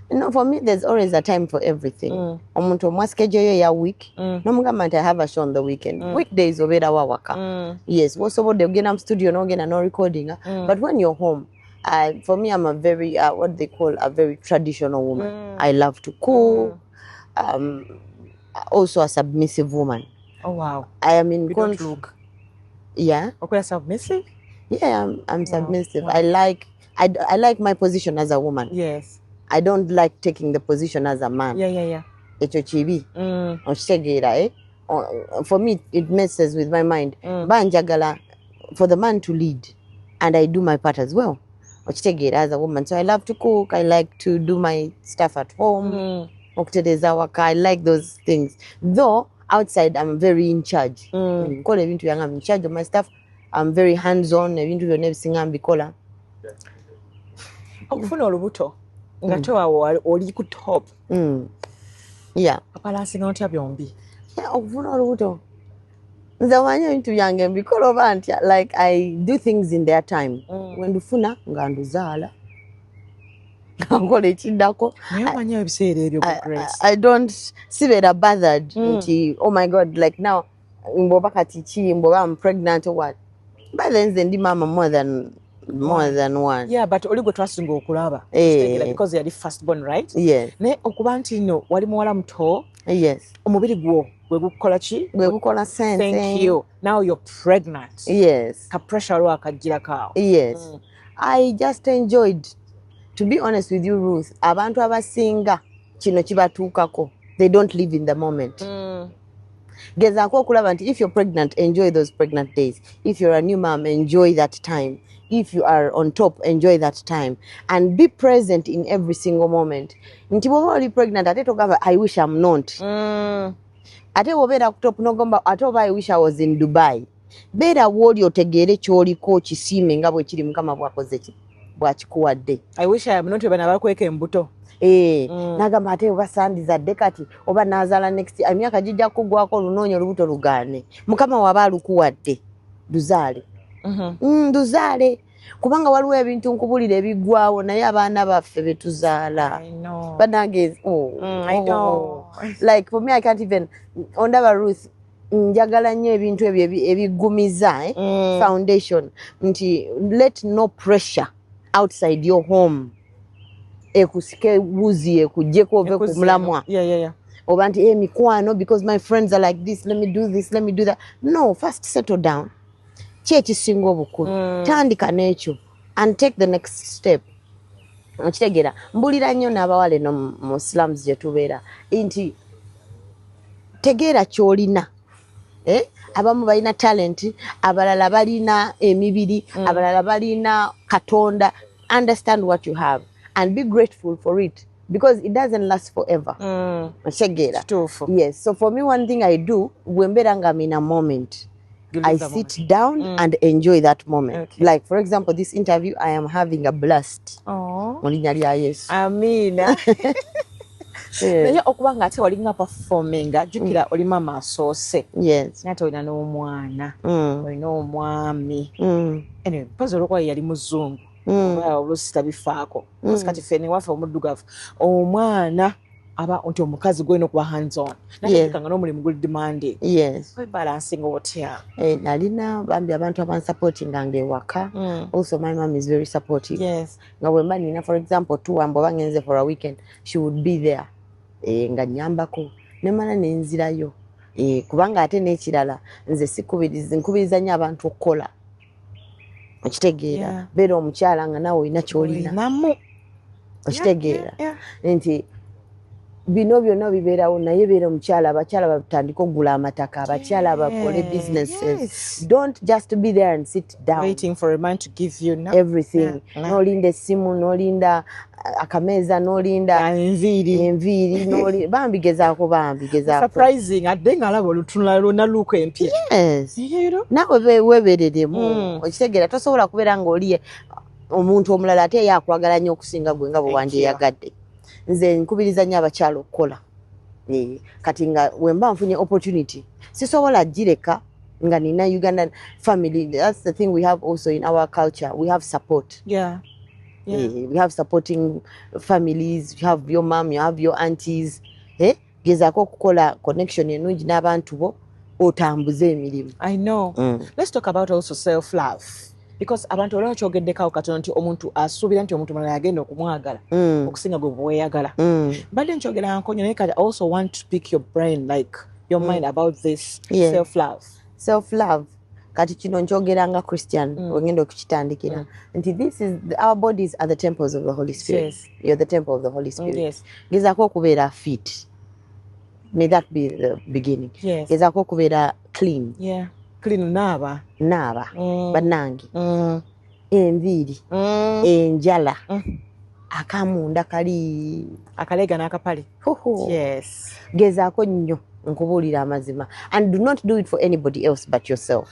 No, for me, there's always a time for everything. Omuntu omwa schedule yo ya week. Nomugamba nti I have a show on the weekend. Weekdays obera wawaka. Yes, wosobodde ogenda mu studio n'ogenda no recording. But when you're home, for me, I'm a very, what they call a very traditional woman. I love to cook. Also a submissive woman. Oh, wow. I am in control. Yeah. Okay, submissive? Yeah, I'm submissive. Wow. I like my position as a woman. Yes. I don't like taking the position as a man. Yeah. Ekyo kibi. Okitegeera, for me, it messes with my mind. Banjagala for the man to lead, and I do my part as well. Okitegeera, as a woman. So I love to cook. I like to do my stuff at home. Okutereza waka. I like those things. Though outside, I'm very in charge. Nkola ebintu byange, I'm in charge of my stuff. I'm very hands-on. Ebintu byonna ebisinga mbikola. Okufuna olubuto. Nga tewawo oli ku top. Yeah. Apalansinga otya byombi. Yeah, okufuna olubuto. Nze manyi ebintu byange mbikola oba ntya. Like I do things in their time. When ndufuna nga nduzaala. Nkola ekiddako. Naye omanyi ebiseera ebyo Grace. I don't sibeera bothered nti oh my God, like now mboba kati ki mboba I'm pregnant or what. By then nze ndi mama more than one. Yeah, but oli gwe twasinga okulaba. Because yali first born, right? Yes. Ne okuba nti no wali muwala muto. Yes. Omubiri gwo gwe gukola ki? Gwe gukola sense. Thank you. Now you're pregnant. Yes. Ka pressure lwa akajira kawo. Yes. I just enjoyed. To be honest with you, Ruth, abantu abasinga kino kibatuukako. They don't live in the moment. Gezaako okulaba nti if you're pregnant, enjoy those pregnant days. If you're a new mom, enjoy that time. If you are on top, enjoy that time. And be present in every single moment. Nti bw'oba oli pregnant, ate togamba, I wish I'm not. Ate bw'obeera ku top n'ogamba, ate oba I wish I was in Dubai. Beera w'oli otegeere ky'oliko kisiime nga bwe kiri Mukama bw'akikuwadde. I wish I am not bana bakweka embuto. Nagamba ate oba sandizadde kati oba nazaala next emyaka gijja kugwako olunoonyo olubuto lugaane. Mukama waba alukuwadde luzaale. Luzaale kubanga waliwo ebintu nkubulira ebiggwawo naye abaana baffe betuzaala. Banange I know. Like for me I can't even ondaba Ruth njagala nnyo ebintu ebyo ebiggumiza foundation nti let no pressure outside your home ekusike buzi ekujjeko ove ku mulamwa oba nti mikwano because my friends are like this, let me do this, let me do that. No, first settle down. Ki ekisinga obukulu tandika n'ekyo and take the next step. Okitegeera mbulira nnyo n'abawala eno mu slums gye tubeera nti tegeera ky'olina. Abamu balina talent, abalala balina emibiri, abalala balina Katonda. Understand what you have and be grateful for it because it doesn't last forever. Yes, so for me one thing I do when I'm in a moment, I sit down and enjoy that moment. Like for example this interview I am having a blast. Amina. Naye okubanga ate walinga performinga jukira oli mama asoose. Yes. Nate olina n'omwana. Olina omwami. Anyway, mpozi olwokuba yali muzungu. Olusita bifaako. Kati ffene waffe omuddugavu. Omwana aba nti omukazi gwena okuba hands on. Naye kanga n'omulimu guli demanding. Yes. We balancing otya. Nalina bambi abantu abansupportinganga ewaka. Also my mom is very supportive. Yes. Nga wemba nina for example tuwamba oba ngenze for a weekend, she would be there. Nga nyambako nemala nenzirayo kubanga ate n'ekirala nze nkubiriza nnyo abantu okukola okitegeera beera omukyala nga nawe olina ky'olina okitegeera nti bino byonna bibeerawo naye beera omukyala abakyala batandika okugula amataka abakyala bakole businesses. Don't just be there and sit down waiting for a man to give you everything. N'olinda essimu n'olinda akameeza n'olinda enviiri bambi gezaako surprising adde ng'alaba olutunula lwonna luuko empya. Yes. Naawe weebereremu okitegeera tosobola kubeera ng'oli omuntu omulala ate ye akwagala nnyo okusinga gwe nga bwe wandyeyagadde. Nze nkubiriza nnyo abakyala okukola. Kati nga wemba nfunye opportunity sisobola gireka nga nina Ugandan family. That's the thing we have also in our culture. We have support. We have supporting families. You have your mom, you have your aunties. Gezaako okukola connection ennungi n'abantu bo otambuze emirimu. I know. Let's talk about also self-love. Because abantu olwa kyogeddeko katono nti omuntu asuubira nti omuntu mulala agenda okumwagala okusinga gwe bweyagala. Badde nkyogera nkonyo naye kati I also want to pick your brain like your mind about this self-love. Kati kino nkyogera Christian wengenda okukitandikira nti this is our bodies are the temples of the Holy Spirit. Yes. You're the temple of the Holy Spirit. Yes. Gezaako okubeera fit. May that be the beginning. Yes. Gezaako okubeera clean. Clean naaba bannange enviiri enjala akamunda kali akalega n'akapale. Yes. Gezaako nnyo nkubuulira amazima and do not do it for anybody else but yourself.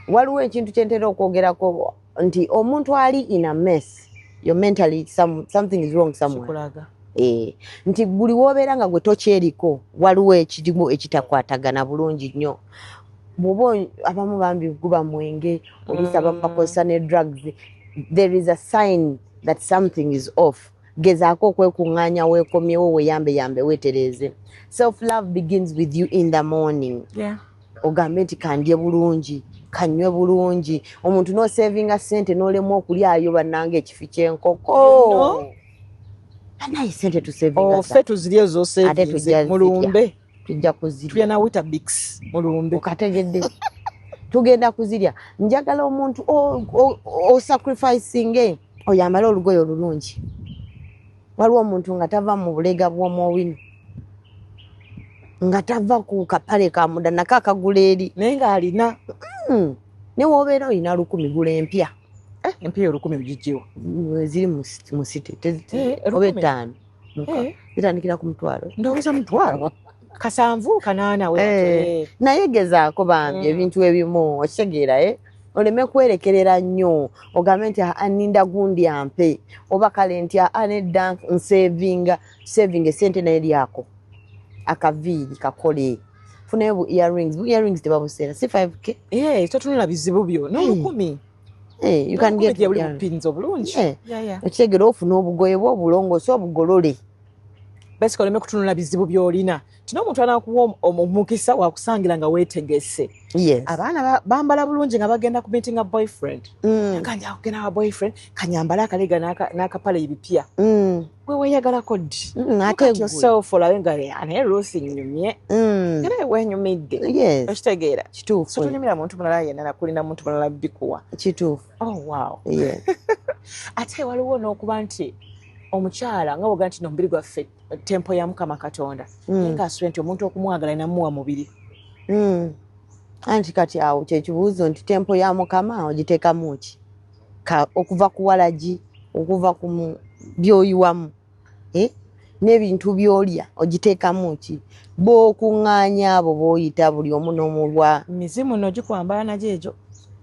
Waliwo ekintu kyentera okwogerako nti omuntu ali in a mess, you're mentally something is wrong somewhere. Nti buli woobeera nga gwe tokyeriko waliwo ekirimu ekitakwatagana bulungi nnyo. Bw'oba abamu bambi guba mwenge olisa bakozesa ne drugs, there is a sign that something is off. Gezaako okwekuŋŋaanya weekomyewo weyambe weetereeze. Self-love begins with you in the morning. Ogambe nti kandye bulungi, kanywe bulungi. Omuntu n'osevinga ssente n'olemwa okulyayo bannange ekifi ky'enkoko. Anayi ssente tusevinga ffe tuzirya ez'osevinze mulumbe. Tujja kuzirya. Tulya na Weetabix mulumbe. Okategedde. Tugenda kuzirya. Njagala omuntu sacrificing oyambala olugoye olulungi. Waliwo omuntu nga tava mu bulega bw'omwowino. nga tava ku kapale ka muda nako akagula eri naye ng'alina ne wobeera olina 1000 gula empya empya 1000 bigijjiwa ziri mu city oba 5 Eh. zitandikira ku mutwalo ndowooza mutwalo kasanvu kanaana naye gezaako bambi ebintu ebimu okitegeera oleme kwerekerera nnyo ogambe nti aninda gundi ampe oba kale nti nedda nsevinga esente naye lyako akaviiri kakole funayo bu earrings tebabuseera si 5k totunula bizibu byo n'olukumi you can get buli bupinza obulungi okitegeera ofuna obugoye bwo obulongoosi obugolole basika oleme kutunula bizibu by'olina kino omuntu anakuwa omukisa wakusangira nga weetegese abaana bambala bulungi nga bagenda ku meeting a boyfriend kanja kugenda wa boyfriend kanyambala akalega n'akapala ebipya we weeyagalako ddi ate yourself olabe nga naye Ruth nnyumye era wenyumidde okitegeera kituufu so tonyumira muntu mulala yenna nakulina muntu mulala bikuwa kituufu wow ate waliwo n'okuba nti omukyala nga boga nti nomubiri gwaffe tempo ya Mukama Katonda nga asubira nti omuntu okumwagala namuwa mubiri anti kati awo kyekibuuzo nti tempo ya Mukama ogiteekamu ki okuva ku walagi okuva ku byoyiwamu n'ebintu byolya ogiteekamu ki b'okuŋŋaanya abo b'oyita buli omu n'omulwa mizimu no gikwambala nagyo egyo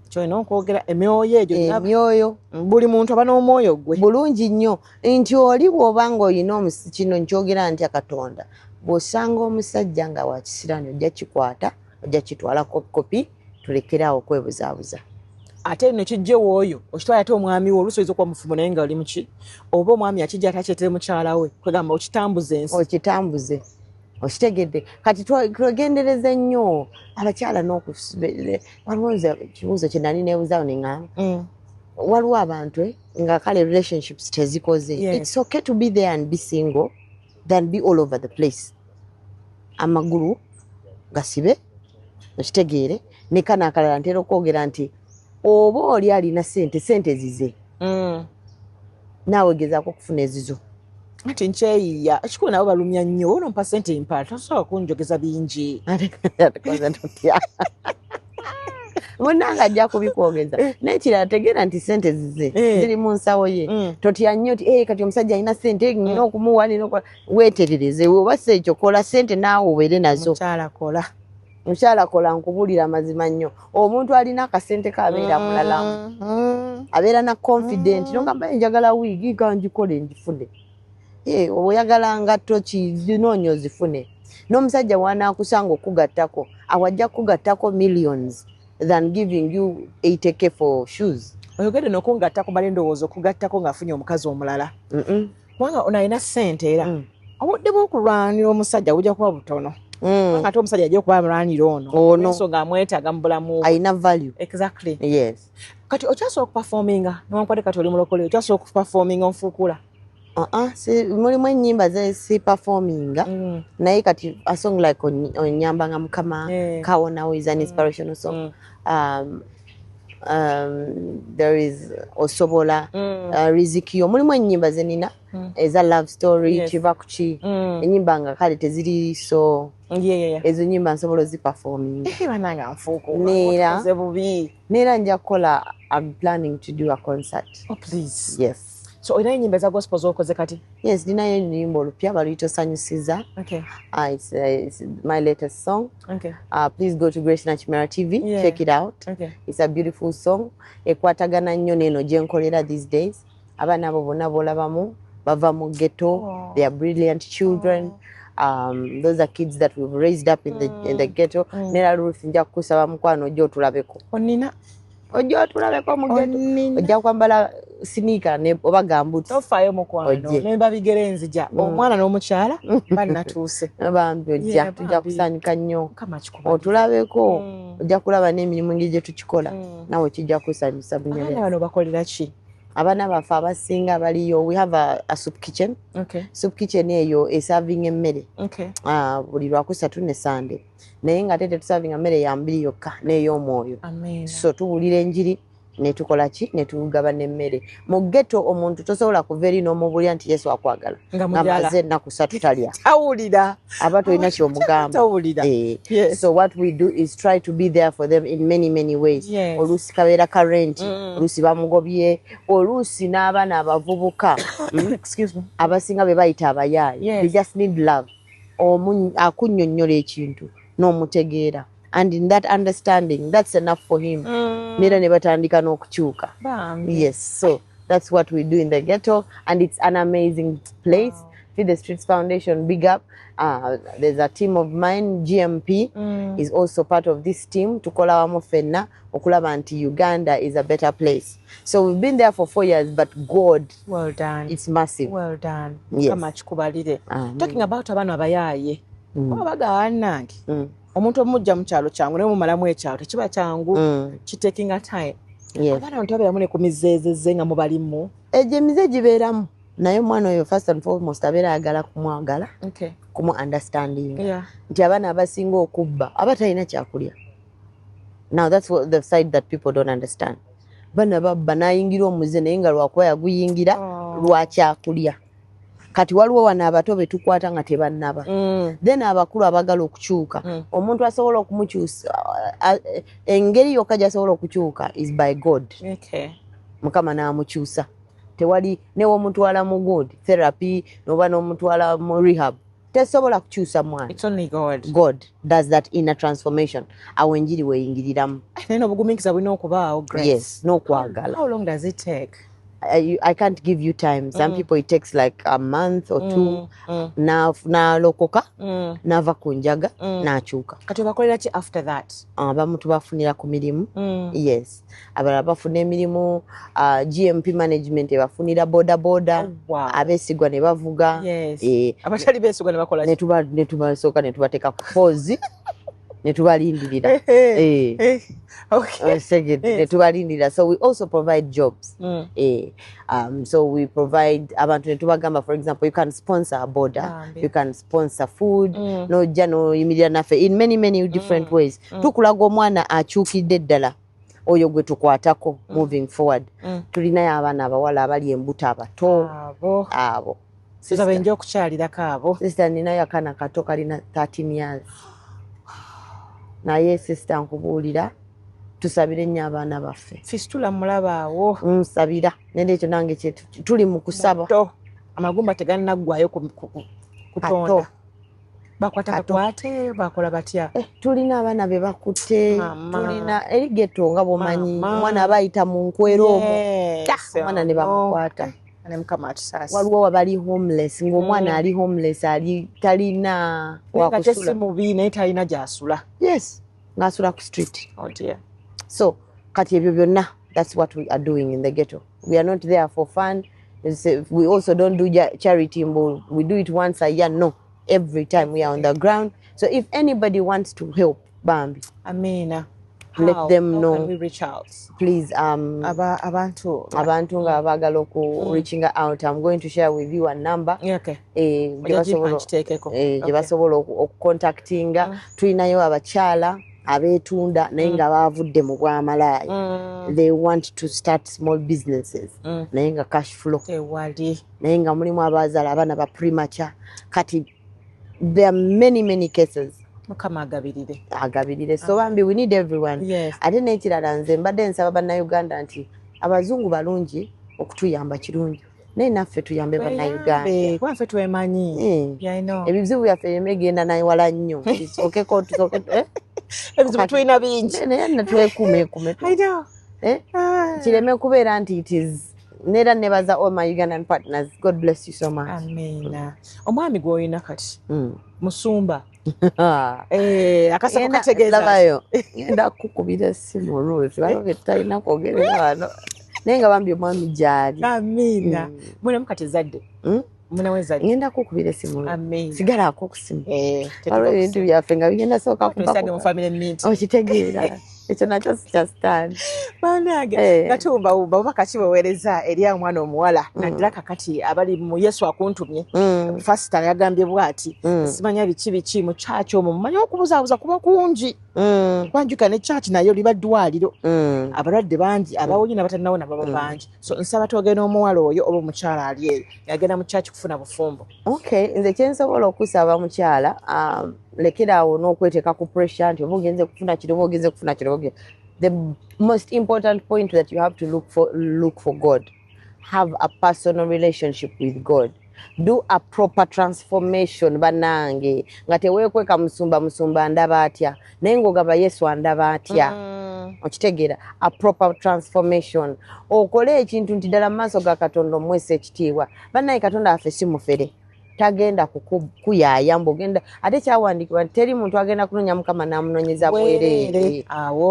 kyolina okwogera emyoyo egyo emyoyo buli muntu aba n'omwoyo gwe bulungi nnyo nti oli bw'oba ng'olina kino nkyogera ntya Katonda bw'osanga omusajja nga wakisirani ojja kikwata ojja kitwala kopi tulekeraawo okwebuzaabuza ate ne kijjewo oyo okitwala ate omwami we olusobola okuba mufumu naye nga oli muki oba omwami akijja ate akyetere mukyala we kwegamba okitambuze ensi okitambuze okitegedde kati twegendereze nnyo abakyala waliwo ekibuuzo kye nali neebuzaawo neŋŋamba waliwo abantu nga kale relationships tezikoze it's okay to be there and be single than be all over the place amagulu gasibe okitegeere nekana akalala ntera okwogera nti oba oli alina sente zize naawe gezaako okufuna ezizo ati nkyeyiya ekikulu nabo balumya nnyo onompa sente mpala tosobola kunjogeza bingi munanga ajja kubikwogeza naye kirala tegeera nti sente zize ziri mu nsawo ye totya nnyo ti kati omusajja alina sente nina okumuwa weeterereze oba si ekyo kola sente naawe obeere nazo mukyala kola nkubuulira mazima nnyo omuntu alina akasente kabeera mulalamu abeera na confident nogamba njagala wiigi kanjikole njifune oyagala ngatto kinoonya ozifune n'omusajja wanaakusanga okugattako awajja kugattako millions than giving you 80k for shoes oyogedde n'okungattako bale ndowooza okugattako ng'afunye omukazi omulala kubanga ono alina ssente era obudde bw'okulwanira omusajja bujja kuba butono ate omusajja ajja okuba mulwanira ono ensonga amwetaaga mu bulamu alina value exactly yes kati okyasobola okupafominga newankubadde kati oli mulokole okyasobola okupafominga omufuukula mulimu ennyimba si performinga naye kati a song like onyambanga Mukama kawonawo is an inspirational song there is osobola rizikio mulimu ennyimba zenina eza love story kiva kuki ennyimba nga kale teziri so ezo nnyimba nsobola oziperforminga neera nja kukola I'm planning to do a concert. Oh please. Yes. So olina ennyimba za gospel z'okoze kati? Yes, ninayo ennyimba olupya baluyita Osanyusiza. Okay. It's my latest song. Okay. Please go to Grace Nachimera TV. Check it out. Okay. It's a beautiful song. Ekwatagana nnyo neno gye nkolera these days. Abaana abo bonna b'olabamu bava mu ghetto. They are brilliant children. Those are kids that we've raised up in the ghetto. Nera Ruth nja kukusaba mukwano ojja otulabeko. Onina ojja otulabeko mu ghetto. Ojja kwambala sinika ne oba gambuti. Tofaayo mukwano. Nemba bigere nzija. Omwana n'omukyala bannatuuse. Bambi ojja tujja kusanyuka nnyo. Otulabeko. Ojja kulaba n'emirimu ng'egye tukikola. Nawe kijja kusanyusa bunyere. Abaana bano bakolera ki? Abaana baffe abasinga baliyo. We have a soup kitchen. Okay. Soup kitchen eyo serving emmere. Okay. Buli Lwakusatu ne Sunday. Naye nga tete tusavinga mmere ya mbiri yokka n'ey'omwoyo. Amen. So tuwulira enjiri ne tukola ki ne tugabana emmere mu ghetto omuntu tosobola kuva eri n'omubulya nti Yesu akwagala ng'amaze ennaku 3 talya tawulira aba tolina ky'omugamba. tawulira. Yes. So what we do is try to be there for them in many ways. Yes. Oluusi kabeera ka rent, oluusi bamugobye, oluusi n'abaana abavubuka Excuse me. abasinga be bayita abayaayi. Yes. They just need love. Akunnyonnyola ekintu n'omutegeera. And in that understanding, that's enough for him. Nera ne batandika n'okukyuka. Yes, so that's what we do in the ghetto, and it's an amazing place. Feed the Streets Foundation, big up. There's a team of mine, GMP is also part of this team. Tukola wamu ffenna okulaba nti Uganda is a better place. So we've been there for 4 years, but God, Well done. it's massive. Well done. Yes. Kama kikubalire. Amen. Talking about abana abayaaye. Obaga nange. Omuntu omujja mu kyalo kyangu ne mumalamu ekyalo tekiba kyangu. Taking a time. Yes. Abana abantu abeeramu ne ku mizeezeze nga mubalimu. Egyo emize gibeeramu naye omwana oyo first and foremost abeera ayagala kumwagala, Okay. kumu understanding. Yeah. Nti abaana abasinga okubba aba talina kyakulya. Now that's what the side that people don't understand. Bana babba n'ayingira omuze naye nga lwakuba yaguyingira lwa kyakulya. Kati waliwo wano abato be tukwata nga tebannaba. Then abakulu abagala okukyuka. Omuntu asobola okumukyusa engeri yokka gy'asobola okukyuka is by God. Okay. Mukama n'amukyusa. Tewali newomutwala mu good therapy noba n'omutwala mu rehab tesobola kukyusa mwana. It's only God. God does that inner transformation. Awo enjiri weeyingiriramu. Nene obugumikiza bulina okubaawo, Grace. Yes, n'okwagala. How long does it take? I can't give you time. Some people it takes like a month or two. N'alokoka n'ava ku njaga n'akyuka. Kati obakolera ki after that? Abamu tubafunira ku mirimu. Yes. Abalala bafuna emirimu, GMP management ebafunira boda. Wow. Abeesigwa ne bavuga. Yes. Eh, Abatali beesigwa ne bakola ki? ne tubasooka ne tubateeka ku pause ne tubalindirira. Okay. Ne tubalindirira. So we also provide jobs. So we provide abantu ne tubagamba, for example, you can sponsor a border, you can sponsor food, nojja noyimirira naffe in many different ways. Tukulaga omwana akyukidde ddala oyo gwe tukwatako moving forward. Tulinayo abaana abawala abali embuto abato abo. Siza benje okukyalirako abo. Sister ninayo akaana kato kalina 13 years. Naye sister nkubuulira tusabire nnyo abaana baffe. Fistula mulaba awo. Nsabira n'ekyo nange tuli mu kusaba. Amagumba tegannaggwayo kutonda. Bakwata katwate bakola batya? Tulina abaana be bakutte, tulina eri ghetto nga bw'omanyi omwana aba ayita mu nkwera omwo. Omwana ne bamukwata. Waliwo abali homeless, ng'omwana ali homeless ali talina wakusula. Si mubi naye talina gy'asula. Yes, ng'asula ku street. Oh dear. So kati ebyo byonna, that's what we are doing in the ghetto. We are not there for fun. We also don't do charity. We do it once a year. No, every time we are on the ground. So if anybody wants to help Bambi, Amina, let them know. How can we reach out? Please, abantu nga abagala oku reaching out, I'm going to share with you a number. Okay. Gye basobola okucontactinga. Tulinayo abakyala abeetunda naye nga baavudde mu bwamalaaya. They want to start small businesses naye nga cash flow naye nga mulimu abazaala abaana ba premature. Kati there are many cases. Mukama agabirire. So Bambi, we need everyone. Yes. Ate n'ekirala nze mbadde nsaba bannayuganda nti abazungu balungi okutuyamba kirungi naye naffe tuyambe bannayuganda. Kwaffe twemanyi. Ebizibu byaffe byemegenda naye wala nnyo. Ebizibu tulina bingi. Naye natwekume. Kireme kubeera nti it is. Nera nebaza all my Ugandan partners. God bless you so much. Amina. Omwami gw'olina kati musumba. Akasako kategeeza. Labayo. Ngenda kukubira essimu Ruth. Balobe talina kwogerera wano. Naye nga Bambi omwami gy'ali. Amina. Munamu kati zadde. Munawe zadde. Ngenda kukubira essimu Ruth. Amina. Sigalaako ku ssimu. Waliwo ebintu byaffe nga bigenda sooka tusage mu family meeting. Okitegeera. Ekyo nakyo sikyasitaani. Banage gatumba oba kati weweereza eri omwana omuwala naddala kakati abali mu Yesu akuntumye. Fasita yagambye bw'ati simanya biki mu kyaki omwo mumanyi okubuzaabuza kuba kungi. kwanjuka ne church nayo liba ddwaliro abalwadde bangi abawonye n'abatalinawo nabo bangi so nsaba twogere n'omuwala oyo oba omukyala ali eyo yagenda mu church kufuna bufumbo. Okay, nze kyensobola okusaba mukyala lekeraawo n'okweteeka ku pressure nti oba ogenze kufuna kiro oba ogenze kufuna kiro. The most important point that you have to look for God. Have a personal relationship with God. Do a proper transformation banange nga teweekweka musumba ndaba atya naye ng'ogamba Yesu andaba atya. Okitegeera a proper transformation. Okole ekintu nti ddala mu maaso ga Katonda omwesa ekitiibwa. Bannaye Katonda affe si mufere. Tagenda kukuyaaya mbogenda ate kyawandiikibwa teri muntu agenda kunoonya Mukama n'amunoonyeza bwereere.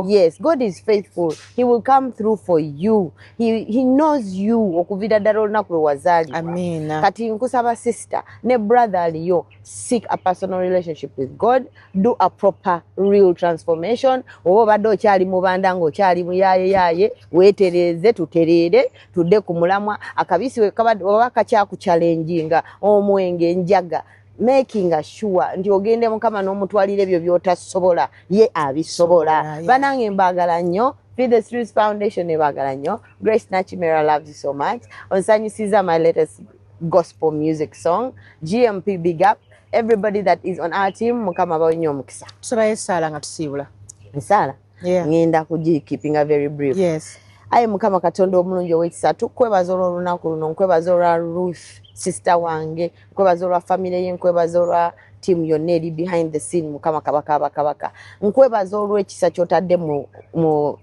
Yes, God is faithful. He will come through for you. He knows you okuviira ddala olunaku lwe wazaalibwa. Amina. Kati nkusaba sister ne brother aliyo, seek a personal relationship with God. Do a proper real transformation. Oba obadde okyali mubanda ng'okyali muyaaye weetereeze tutereere tudde ku mulamwa akabisi oba kakyakuchallenginga omwe njaga making sure nti ogende Mukama n'omutwalira ebyo by'otasobola ye abisobola. Banange mbagala nnyo. Feed the Streets Foundation ebagala nnyo. Grace Nachimera loves you so much. Onsanyusiza my latest gospel music song. GMP big up. Everybody that is on our team Mukama bawe nnyo omukisa. Tusaba esaala nga tusiibula. Nsala? Ngenda keeping a very brief. Yes. Aye Mukama Katonda omulungi ow'ekisa tukwebaza olw'olunaku luno, nkwebaza olwa Ruth sister wange, nkwebaza olwa family ye, nkwebaza olwa team yonna eri behind the scene Mukama kabaka. Nkwebaza olw'ekisa ky'otadde mu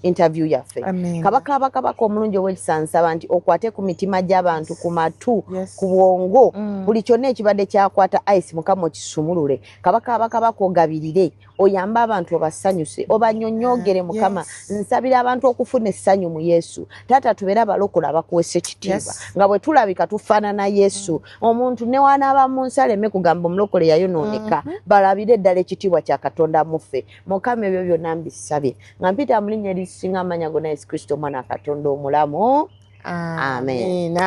interview yaffe. Kabaka omulungi ow'ekisa nsaba nti okwate ku mitima gy'abantu ku matu ku bwongo buli kyonna ekibadde kyakwata ice Mukama okisumulule. Kabaka ogabirire oyamba abantu obasanyuse obanyonyogere Mukama. Nsabira abantu okufuna essanyu mu Yesu. Taata tubeera abalokole abakuwesa ekitiibwa nga bwe tulabika tufaanana Yesu. Omuntu ne wanaaba mu nsi aleme kugamba omulokole yayonooneka balabire eddala ekitiibwa kya Katonda muffe. Mukama ebyo byonna mbisabye nga mpita mu linnya erisinga amanya gonna Yesu Kristo omwana Katonda omulamu. Amen.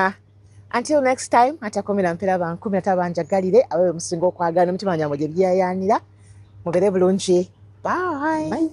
Until next time atakomera mpera bankumi atabanjagalire abawe musinga okwagana omutima wange gye byayanira mubere bulungi. Bye.